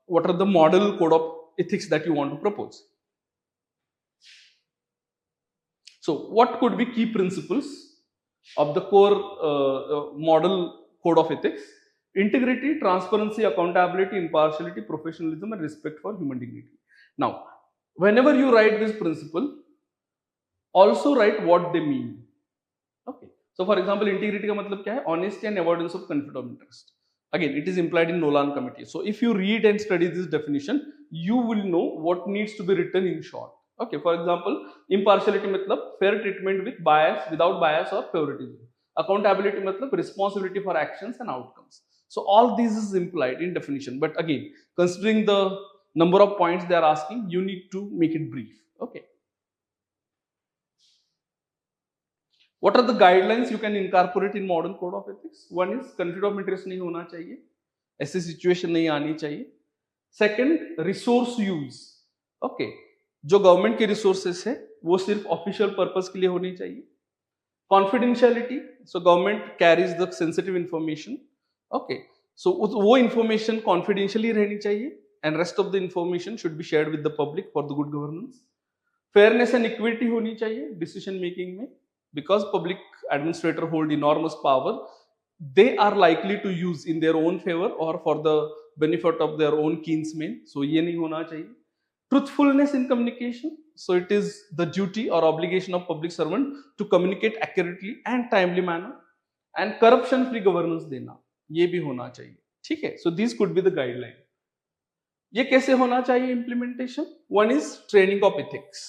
A: what are the model code of ethics that you want to propose. So what could be key principles of the core model code of ethics? Integrity, transparency, accountability, impartiality, professionalism, and respect for human dignity. Now, whenever you write this principle, also write what they mean. Okay. So for example, integrity का मतलब क्या है? Honesty and avoidance of conflict of interest. Again, it is implied in Nolan Committee. So if you read and study this definition, you will know what needs to be written in short. Okay, for example, impartiality मतलब fair treatment with bias, without bias or favoritism. Accountability मतलब responsibility for actions and outcomes. So all these is implied in definition, but again, considering the number of points they are asking, you need to make it brief. Okay. What are the guidelines you can incorporate in modern code of ethics? One is conflict of interest नहीं होना चाहिए, ऐसी situation नहीं आनी चाहिए. Second, resource use. Okay, जो government के resources है वो सिर्फ ऑफिशियल पर्पस के लिए होनी चाहिए. Confidentiality, so government carries the sensitive information. Okay, so वो इंफॉर्मेशन कॉन्फिडेंशियली रहनी चाहिए, and rest of the information should be shared with the public for the good governance. Fairness and equity होनी चाहिए decision making में, because public administrator hold enormous power, they are likely to use in their own favor or for the benefit of their own kinsmen. So ये नहीं होना चाहिए. Truthfulness in communication, so it is the duty or obligation of public servant to communicate accurately and timely manner, and corruption free governance देना, ये भी होना चाहिए. ठीक है, so these could be the guideline. ये कैसे होना चाहिए implementation? One is training of ethics.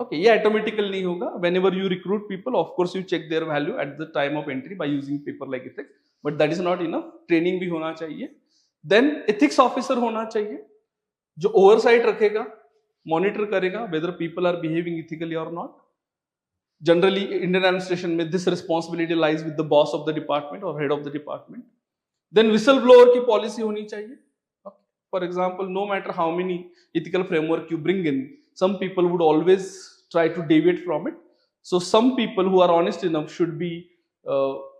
A: Okay, ये automatical नहीं होगा. Whenever you recruit people, of course you check their value at the time of entry by using paper like ethics, but that is not enough. Training भी होना चाहिए. Then ethics officer होना चाहिए, जो oversight रखेगा, monitor करेगा whether people are behaving ethically or not. Generally, Indian administration में this responsibility lies with the boss of the department or head of the department. Then whistleblower की policy होनी चाहिए. Okay. For example, no matter how many ethical framework you bring in, some people would always try to deviate from it. So some people who are honest enough should be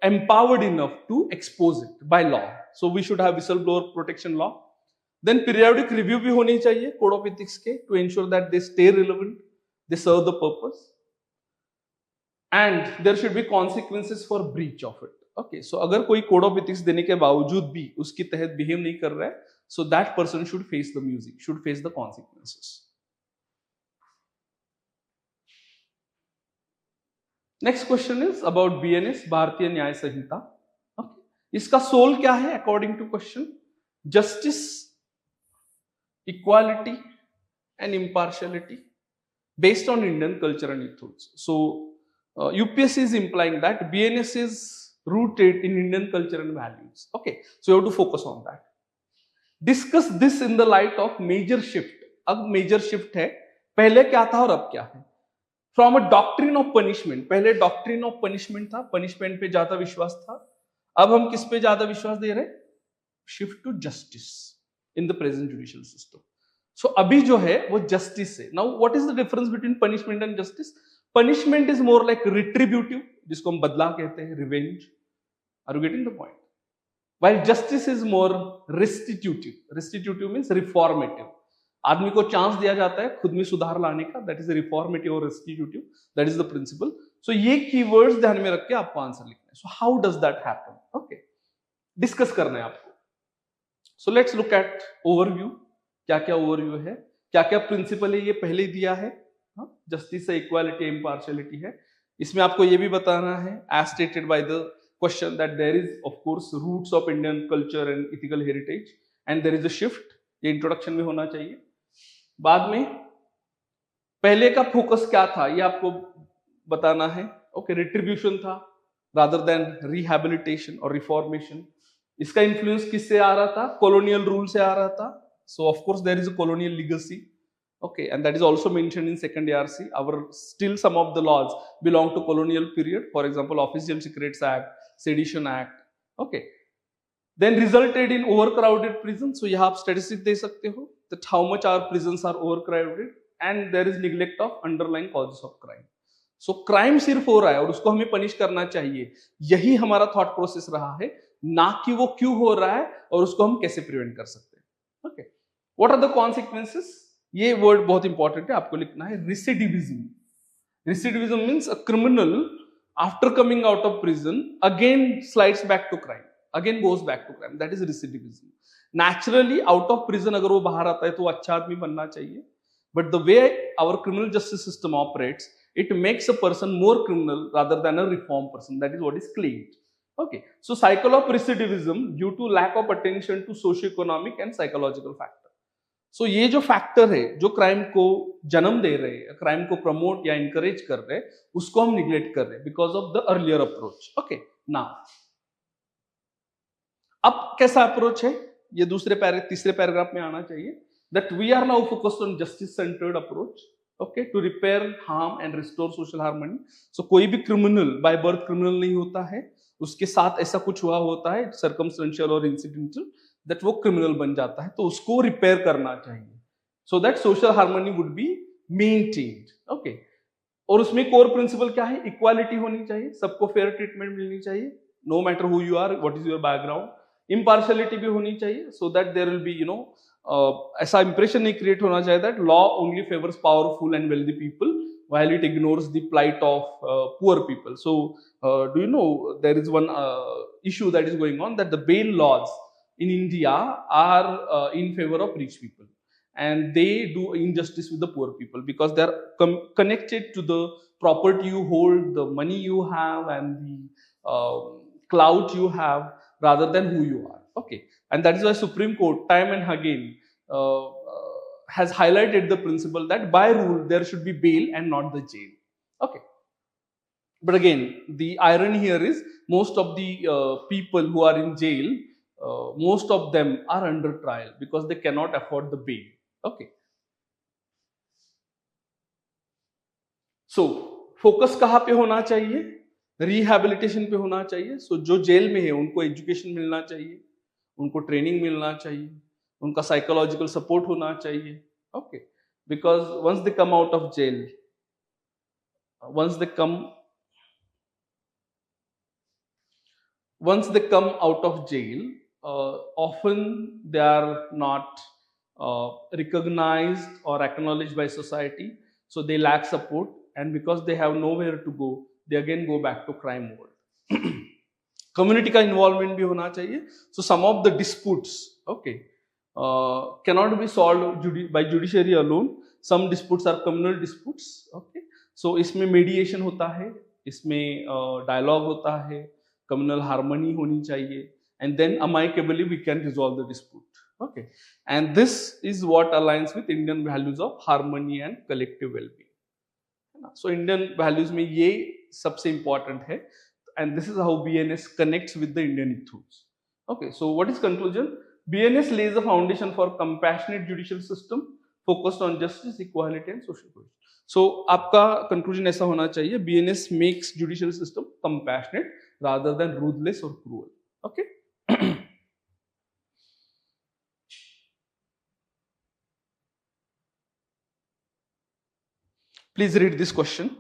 A: empowered enough to expose it by law. So we should have whistleblower protection law. Then periodic review भी होनी चाहिए code of ethics के, to ensure that they stay relevant, they serve the purpose, and there should be consequences for breach of it. Okay, so अगर कोई code of ethics देने के बावजूद भी उसके तहत behave नहीं कर रहा है, so that person should face the music, should face the consequences. Next question is about BNS, भारतीय न्याय संहिता. Okay, इसका सोल क्या है according to question? Justice, equality and impartiality based on Indian culture and ethos. So UPSC is implying that BNS is rooted in Indian culture and values. Okay, so you have to focus on that. Discuss this in the light of major shift. अब major shift है, पहले क्या था और अब क्या है. From a doctrine of punishment, पहले doctrine of punishment था, punishment पे ज्यादा विश्वास था. अब हम किस पे ज्यादा विश्वास दे रहे हैं? Shift to justice in the present judicial system. So अभी जो है वो justice है. Now what is the difference between punishment and justice? Punishment is more like retributive, जिसको हम बदला कहते हैं, revenge. Are you getting the point? While justice is more restitutive. Restitutive means reformative. आदमी को चांस दिया जाता है खुद में सुधार लाने का, that is reformative or restitutive. That is the principle. So ये keywords ध्यान में रख के आपको आंसर लिखना है. So how does that happen? Okay, discuss करना है आपको. So let's look at overview. क्या क्या ओवरव्यू है, क्या क्या प्रिंसिपल है, ये पहले ही दिया है. जस्टिस है, इक्वालिटी, इम्पार्शियलिटी है. इसमें आपको ये भी बताना है, as stated by the question, that there is of course roots of Indian culture and ethical heritage and there is a shift. ये इंट्रोडक्शन में होना चाहिए. बाद में पहले का फोकस क्या था ये आपको बताना है. ओके, रिट्रीब्यूशन था rather than rehabilitation or reformation. इसका इन्फ्लुएंस किससे आ रहा था? कॉलोनियल रूल से आ रहा था. So of course there is a colonial legacy. Okay, and that is also mentioned in second ARC. Still some of the laws belong to colonial period. For example, Official Secrets Act, Sedition Act. Okay, then resulted in overcrowded prisons. So यहाँ आप statistics दे सकते हो that how much our prisons are overcrowded and there is neglect of underlying causes of crime. So crime सिर्फ हो रहा है और उसको हमें पनिश करना चाहिए, यही हमारा थॉट प्रोसेस रहा है, ना कि वो क्यों हो रहा है और उसको हम कैसे प्रिवेंट कर सकते हैं. Okay, what are the consequences? ये वर्ड बहुत इंपॉर्टेंट है, आपको लिखना है recidivism. Recidivism means a criminal after coming out of prison again slides back to crime, again goes back to crime. That is recidivism. Naturally out of prison अगर वो बाहर आता है तो अच्छा आदमी बनना चाहिए, but the way our criminal justice system operates, it makes a person more criminal rather than a reformed person. That is what is claimed. Okay, so cycle of recidivism due to lack of attention to socio-economic and psychological factor. So ये जो factor है जो crime को जन्म दे रहे हैं, crime को promote या इंकरेज कर रहे हैं, उसको हम निग्लेक्ट कर रहे हैं because of the earlier approach. Okay, now अब कैसा अप्रोच है, ये तीसरे पैराग्राफ में आना चाहिए. that we are now focused on justice centered approach, okay, to repair harm and restore social harmony. So कोई भी criminal by birth criminal नहीं होता है, उसके साथ ऐसा कुछ हुआ होता है circumstantial और incidental that वो criminal बन जाता है, तो उसको repair करना चाहिए so that social harmony would be maintained. Okay, और उसमें core principle क्या है? equality होनी चाहिए, सबको fair treatment मिलनी चाहिए, no matter who you are, what is your background. impartiality भी होनी चाहिए so that there will be ऐसा इंप्रेशन नहीं क्रिएट होना चाहिए that law only favours powerful and wealthy people while it ignores the plight of poor people. So do you know there is one issue that is going on, that the bail laws in India are in favor of rich people and they do injustice with the poor people because they are connected to the property you hold, the money you have and the clout you have rather than who you are. Okay, and that is why Supreme Court time and again has highlighted the principle that by rule there should be bail and not the jail. Okay, but again the irony here is most of the people who are in jail, most of them are under trial because they cannot afford the bail. Okay, so focus कहाँ पे होना चाहिए? Rehabilitation पे होना चाहिए. So जो jail में है उनको एजुकेशन मिलना चाहिए, उनको ट्रेनिंग मिलना चाहिए, उनका साइकोलॉजिकल सपोर्ट होना चाहिए. Okay, because once they come out of jail, once they come out of jail, often they are not recognized or acknowledged by society, so they lack support, and because they have nowhere to go, they again go back to crime world. Community का involvement भी होना चाहिए. So some of the disputes okay cannot be solved by judiciary alone. Some disputes are communal disputes. Okay, so इसमें mediation होता है, इसमें dialogue होता है, communal harmony होनी चाहिए, and then amicably we can resolve the dispute. Okay, and this is what aligns with Indian values of harmony and collective well-being. So Indian values में ये सबसे important है, and this is how BNS connects with the Indian ethos. Okay, so what is conclusion? BNS lays a foundation for compassionate judicial system focused on justice, equality and social cohesion. So आपका conclusion ऐसा होना चाहिए, BNS makes judicial system compassionate rather than ruthless or cruel. Okay. Please read this question.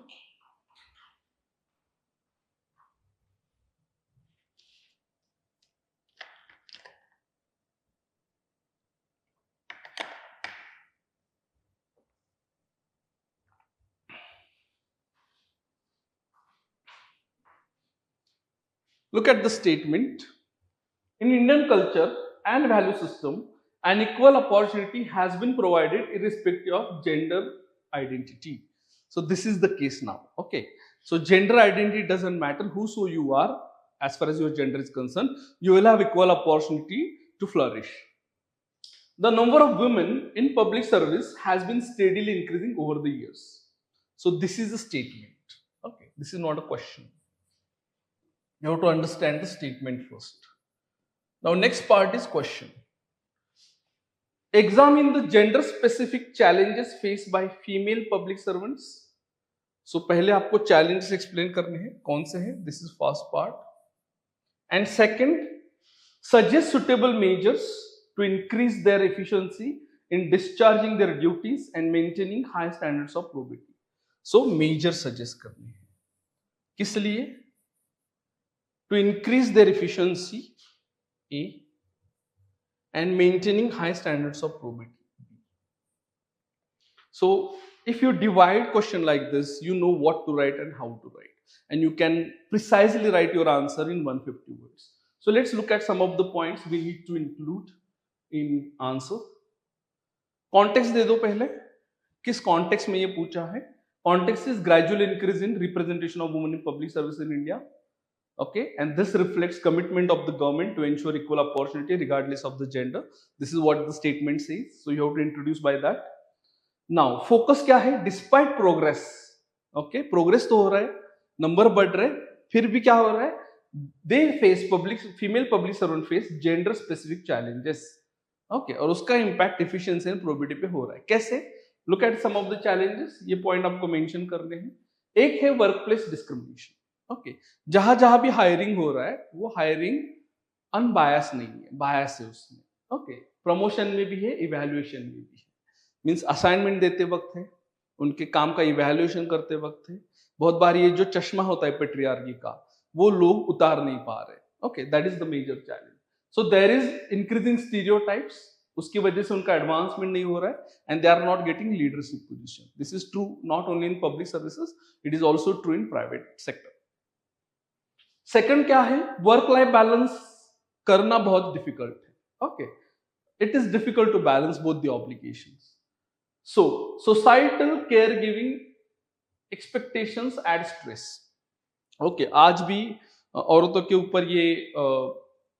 A: Look at the statement. In Indian culture and value system, an equal opportunity has been provided irrespective of gender identity. So this is the case now. Okay, so gender identity doesn't matter. Whoso you are, as far as your gender is concerned, you will have equal opportunity to flourish. The number of women in public service has been steadily increasing over the years. So this is a statement. Okay, this is not a question. You have to understand the statement first. Now next part is question. Examine the gender specific challenges faced by female public servants. So पहले आपको challenges explain करने हैं, कौन से हैं? This is first part. And second, suggest suitable measures to increase their efficiency in discharging their duties and maintaining high standards of probity. So measures suggest करने हैं, किस लिए? To increase their efficiency, A, and maintaining high standards of probity. So if you divide question like this, you know what to write and how to write, and you can precisely write your answer in 150 words. So let's look at some of the points we need to include in answer. Context दे दो पहले, किस context में ये पूछा है? Context is gradual increase in representation of women in public service in India. Okay, and this reflects commitment of the government to ensure equal opportunity regardless of the gender. This is what the statement says. So you have to introduce by that. Now focus क्या है? Despite progress, okay, progress तो हो रहा है, number बढ़ रहे, फिर भी क्या हो रहा है? They face female public servant face gender specific challenges. Okay, और उसका impact efficiency and probity पे हो रहा है. कैसे? Look at some of the challenges. ये point आपको mention करने हैं. एक है workplace discrimination. ओके, जहां भी हायरिंग हो रहा है वो हायरिंग अनबायस नहीं है, बायस है उसमें. ओके, प्रमोशन में भी है, इवैल्यूएशन में भी है. मींस असाइनमेंट देते वक्त है, उनके काम का इवैल्यूएशन करते वक्त है, बहुत बार ये जो चश्मा होता है पेट्रियार्की का वो लोग उतार नहीं पा रहे. Okay, that is the major challenge. So there is increasing stereotypes, उसकी वजह से उनका एडवांसमेंट नहीं हो रहा है, and they are not getting leadership position. This is true not only in public services, it is also true in private sector. Second क्या है? वर्क लाइफ बैलेंस करना बहुत डिफिकल्ट है. Okay, it is difficult to balance both the obligations. So societal care giving expectations add stress. Okay, आज भी औरतों के ऊपर ये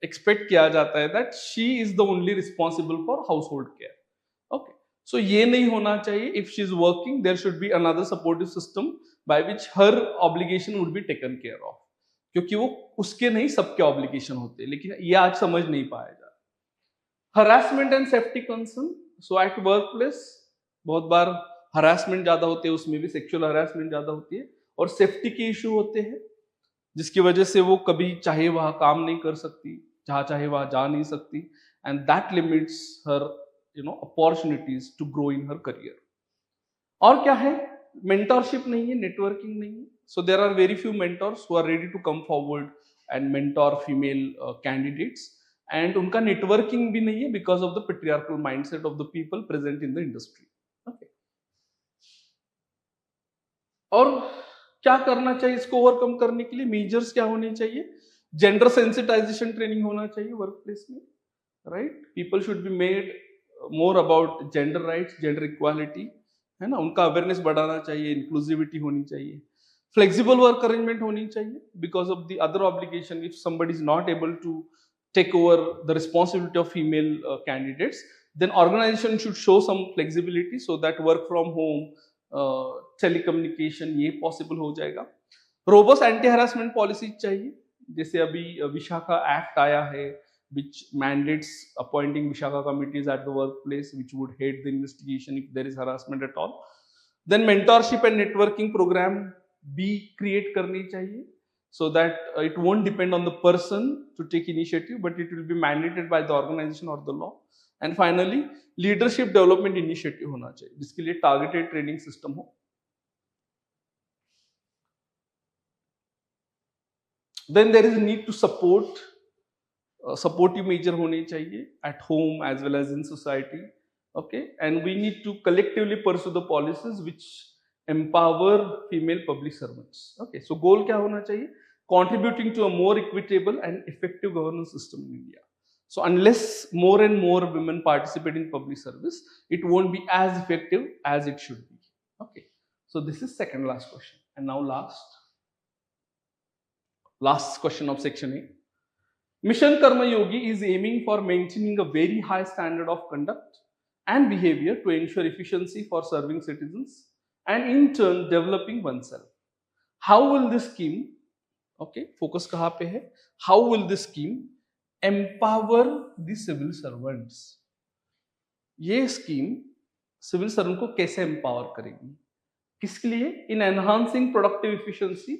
A: एक्सपेक्ट किया जाता है that she is the only responsible for household care. Okay, so ये नहीं होना चाहिए. If she is working there should be another supportive system by which her obligation would be taken care of, क्योंकि वो उसके नहीं सबके obligation होते हैं, लेकिन ये आज समझ नहीं पाया जा रहा. Harassment and safety concern. So at work place बहुत बार हरासमेंट ज्यादा होते हैं, उसमें भी सेक्सुअल हरासमेंट ज्यादा होती है, और सेफ्टी के इश्यू होते हैं जिसकी वजह से वो कभी चाहे वहां काम नहीं कर सकती, जहां चाहे वहां जा नहीं सकती, and that limits her opportunities to grow in her career. और क्या है? मेंटरशिप नहीं है, नेटवर्किंग नहीं है. So there are very few mentors who are ready to come forward and mentor female candidates, and उनका networking भी नहीं है because of the patriarchal mindset of the people present in the industry. Okay. और क्या करना चाहिए इसको overcome करने के लिए? मेजर्स क्या होने चाहिए? जेंडर सेंसिटाइजेशन ट्रेनिंग होना चाहिए वर्क प्लेस में, right? People should be made more about gender rights, gender equality, है ना, उनका अवेयरनेस बढ़ाना चाहिए, इंक्लूसिविटी होनी चाहिए, फ्लेक्सिबल वर्क अरेंजमेंट होनी चाहिए because of the other obligation. If somebody is not able to take over the responsibility of female candidates, then organization should show some flexibility so that work from home, telecommunication ये possible हो जाएगा. Robust anti harassment policy चाहिए, जैसे अभी Vishakha act आया है which mandates appointing Vishaka committees at the workplace which would head the investigation if there is harassment at all. Then mentorship and networking program भी create करनी चाहिए so that it won't depend on the person to take initiative, but it will be mandated by the organization or the law. And finally, leadership development initiative होना चाहिए जिसके लिए targeted training system हो. Then there is a need to support supportive measure होने चाहिए at home as well as in society. Okay, and we need to collectively pursue the policies which empower female public servants. Okay, so goal क्या होना चाहिए? Contributing to a more equitable and effective governance system in India. So unless more and more women participate in public service, it won't be as effective as it should be. Okay, so this is second last question, and now last question of section A. Mission Karma Yogi is aiming for maintaining a very high standard of conduct and behavior to ensure efficiency for serving citizens and in turn developing oneself. How will this scheme, okay, focus kahan pe hai? How will this scheme empower the civil servants? ये scheme civil servant को कैसे empower करेगी, किसके लिए? In enhancing productive efficiency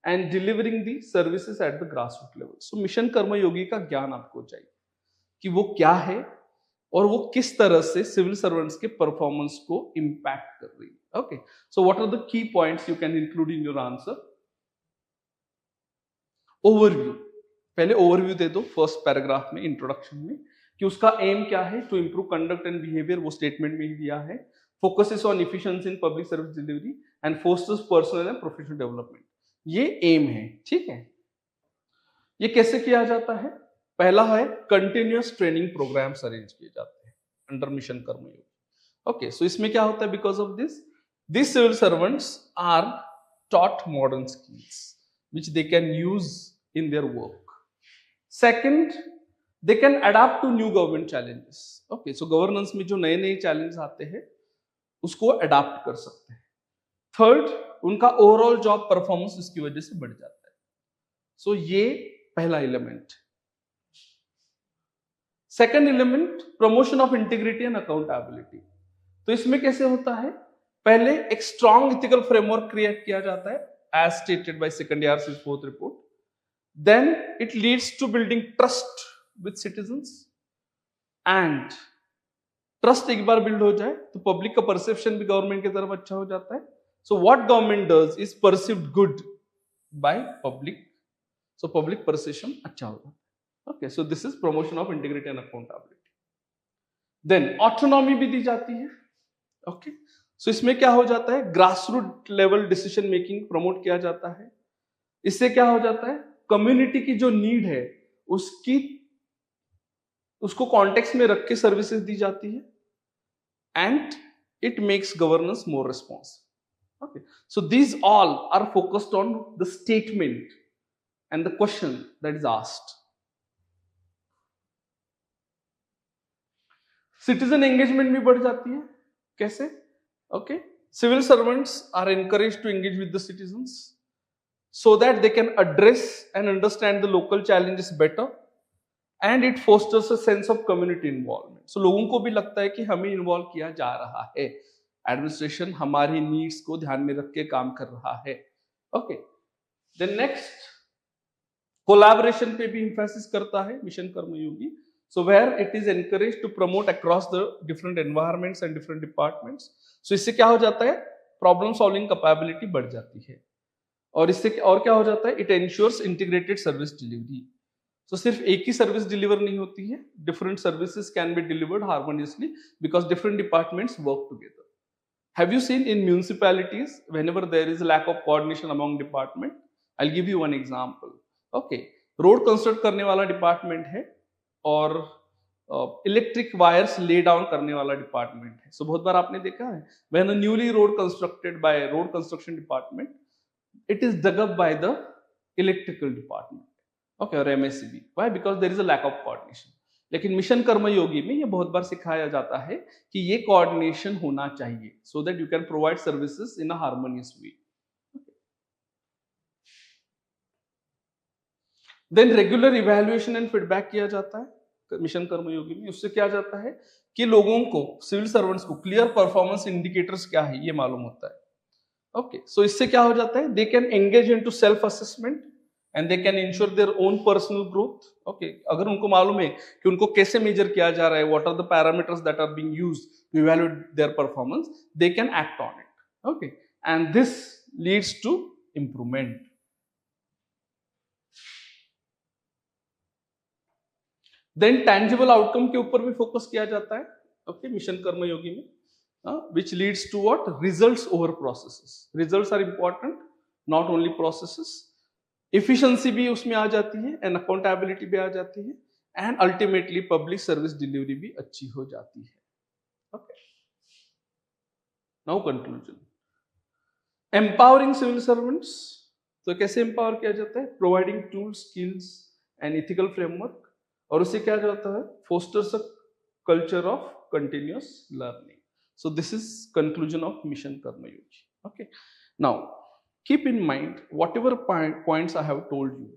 A: and delivering the services at the grassroot level. So mission Karmayogi का ज्ञान आपको चाहिए कि वो क्या है और वो किस तरह से सिविल सर्वेंट्स के परफॉर्मेंस को इंपैक्ट कर रही है। Okay, so what are the key points you can include in your answer? Overview, पहले ओवरव्यू दे दो फर्स्ट पैराग्राफ में, इंट्रोडक्शन में, कि उसका एम क्या है, to improve conduct and behaviour, वो स्टेटमेंट में ही दिया है। Focuses on efficiency in public service delivery and fosters personal and professional development, ये एम है। ठीक है, ये कैसे किया जाता है? पहला है कंटिन्यूअस ट्रेनिंग प्रोग्राम्स अरेंज किए जाते हैं under mission Karmayogi. Okay, so इसमें क्या होता है? Because of this civil servants are taught modern skills which they can use in their work. Second, they can adapt to new government challenges. Okay, so governance में जो नए नए challenge आते हैं उसको अडाप्ट कर सकते हैं। थर्ड, उनका ओवरऑल जॉब परफॉर्मेंस इसकी वजह से बढ़ जाता है। सो ये पहला element. Second element, promotion of integrity and accountability. तो इसमें कैसे होता है? पहले एक स्ट्रॉन्ग इथिकल फ्रेमवर्क क्रिएट किया जाता है as stated by second year fourth report. Then it leads to building trust with citizens, and trust एक बार बिल्ड हो जाए तो पब्लिक का परसेप्शन भी गवर्नमेंट की तरफ अच्छा हो जाता है। So what government does is perceived good by public, so public perception अच्छा हो जाता है। Okay, so this is promotion of integrity and accountability. Then autonomy भी दी जाती है। ओके, सो इसमें क्या हो जाता है? Grassroot level decision making promote किया जाता है। इससे क्या हो जाता है? कम्युनिटी की जो नीड है उसको कॉन्टेक्स्ट में रख के सर्विसेज दी जाती है, and it makes governance more responsive. Okay, so these all are focused on the statement and the question that is asked. Citizen engagement भी बढ़ जाती है। कैसे? Okay, civil servants are encouraged to engage with the citizens so that they can address and understand the local challenges better, and it fosters a sense of community involvement. So लोगों को भी लगता है कि हमें इन्वॉल्व किया जा रहा है, एडमिनिस्ट्रेशन हमारी नीड्स को ध्यान में रख के काम कर रहा है। ओके, देन नेक्स्ट, कोलैबोरेशन पे भी इंफेसिस करता है mission Karmayogi. So where it is encouraged to promote across the different environments and different departments. So इससे क्या हो जाता है? प्रॉब्लम सॉल्विंग कैपेबिलिटी बढ़ जाती है, और इससे और क्या हो जाता है? It ensures integrated service delivery. So सिर्फ एक ही सर्विस डिलीवर नहीं होती है, different services can be delivered harmoniously because different departments work together. Have you seen in municipalities whenever there is lack of coordination among department? I will give you one example. Okay, road construct करने वाला department है और electric wires lay down करने वाला department है। सो बहुत बार आपने देखा है when a newly road constructed by road construction department, it is dug up by the electrical department, okay, और MSCB. Why? Because there is a lack of coordination. लेकिन mission Karmayogi में ये बहुत बार सिखाया जाता है कि ये कोऑर्डिनेशन होना चाहिए so that you can provide services in a harmonious way. Then regular evaluation and feedback किया जाता है मिशन कर्मयोगी में। उससे क्या जाता है कि लोगों को, सिविल सर्वेंट्स को क्लियर परफॉर्मेंस इंडिकेटर्स क्या है ये मालूम होता है। ओके, सो इससे क्या हो जाता है? They can engage into self assessment and they can ensure their own personal growth. Okay, अगर उनको मालूम है कि उनको कैसे मेजर किया जा रहा है, what are the parameters that are being used to evaluate their performance, they can act on it. Okay, and this leads to improvement. Then tangible outcome के ऊपर भी फोकस किया जाता है, ओके, मिशन कर्मयोगी में, which leads to what? Results over processes. Results are important, not only processes. Efficiency भी उसमें आ जाती है एंड अकाउंटेबिलिटी भी आ जाती है, and ultimately public service delivery भी अच्छी हो जाती है। Okay, now conclusion. Empowering civil servants, तो कैसे एम्पावर किया जाता है? Providing tools, skills and ethical framework, और उससे क्या जाता है? Fosters a culture of continuous learning. So this is conclusion of mission Karmayogi. Okay, now keep in mind whatever points I have told you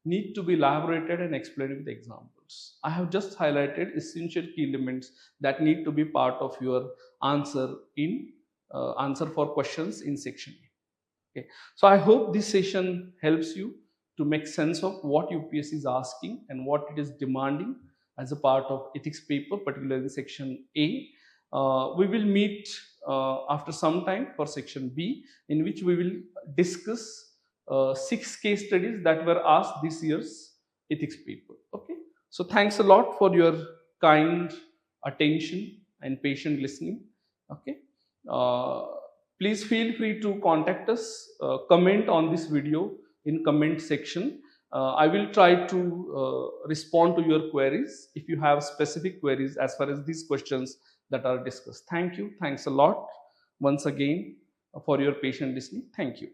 A: need to be elaborated and explained with examples. notes. I have just highlighted essential key elements that need to be part of your answer in answer for questions in section A. Okay, so I hope this session helps you to make sense of what UPSC is asking and what it is demanding as a part of ethics paper, particularly in section A. We will meet after some time for section B, in which we will discuss 6 case studies that were asked this year's ethics paper. Okay, so thanks a lot for your kind attention and patient listening. Okay, please feel free to contact us, comment on this video in comment section. I will try to respond to your queries if you have specific queries as far as these questions that are discussed. Thank you. Thanks a lot once again for your patient listening. Thank you.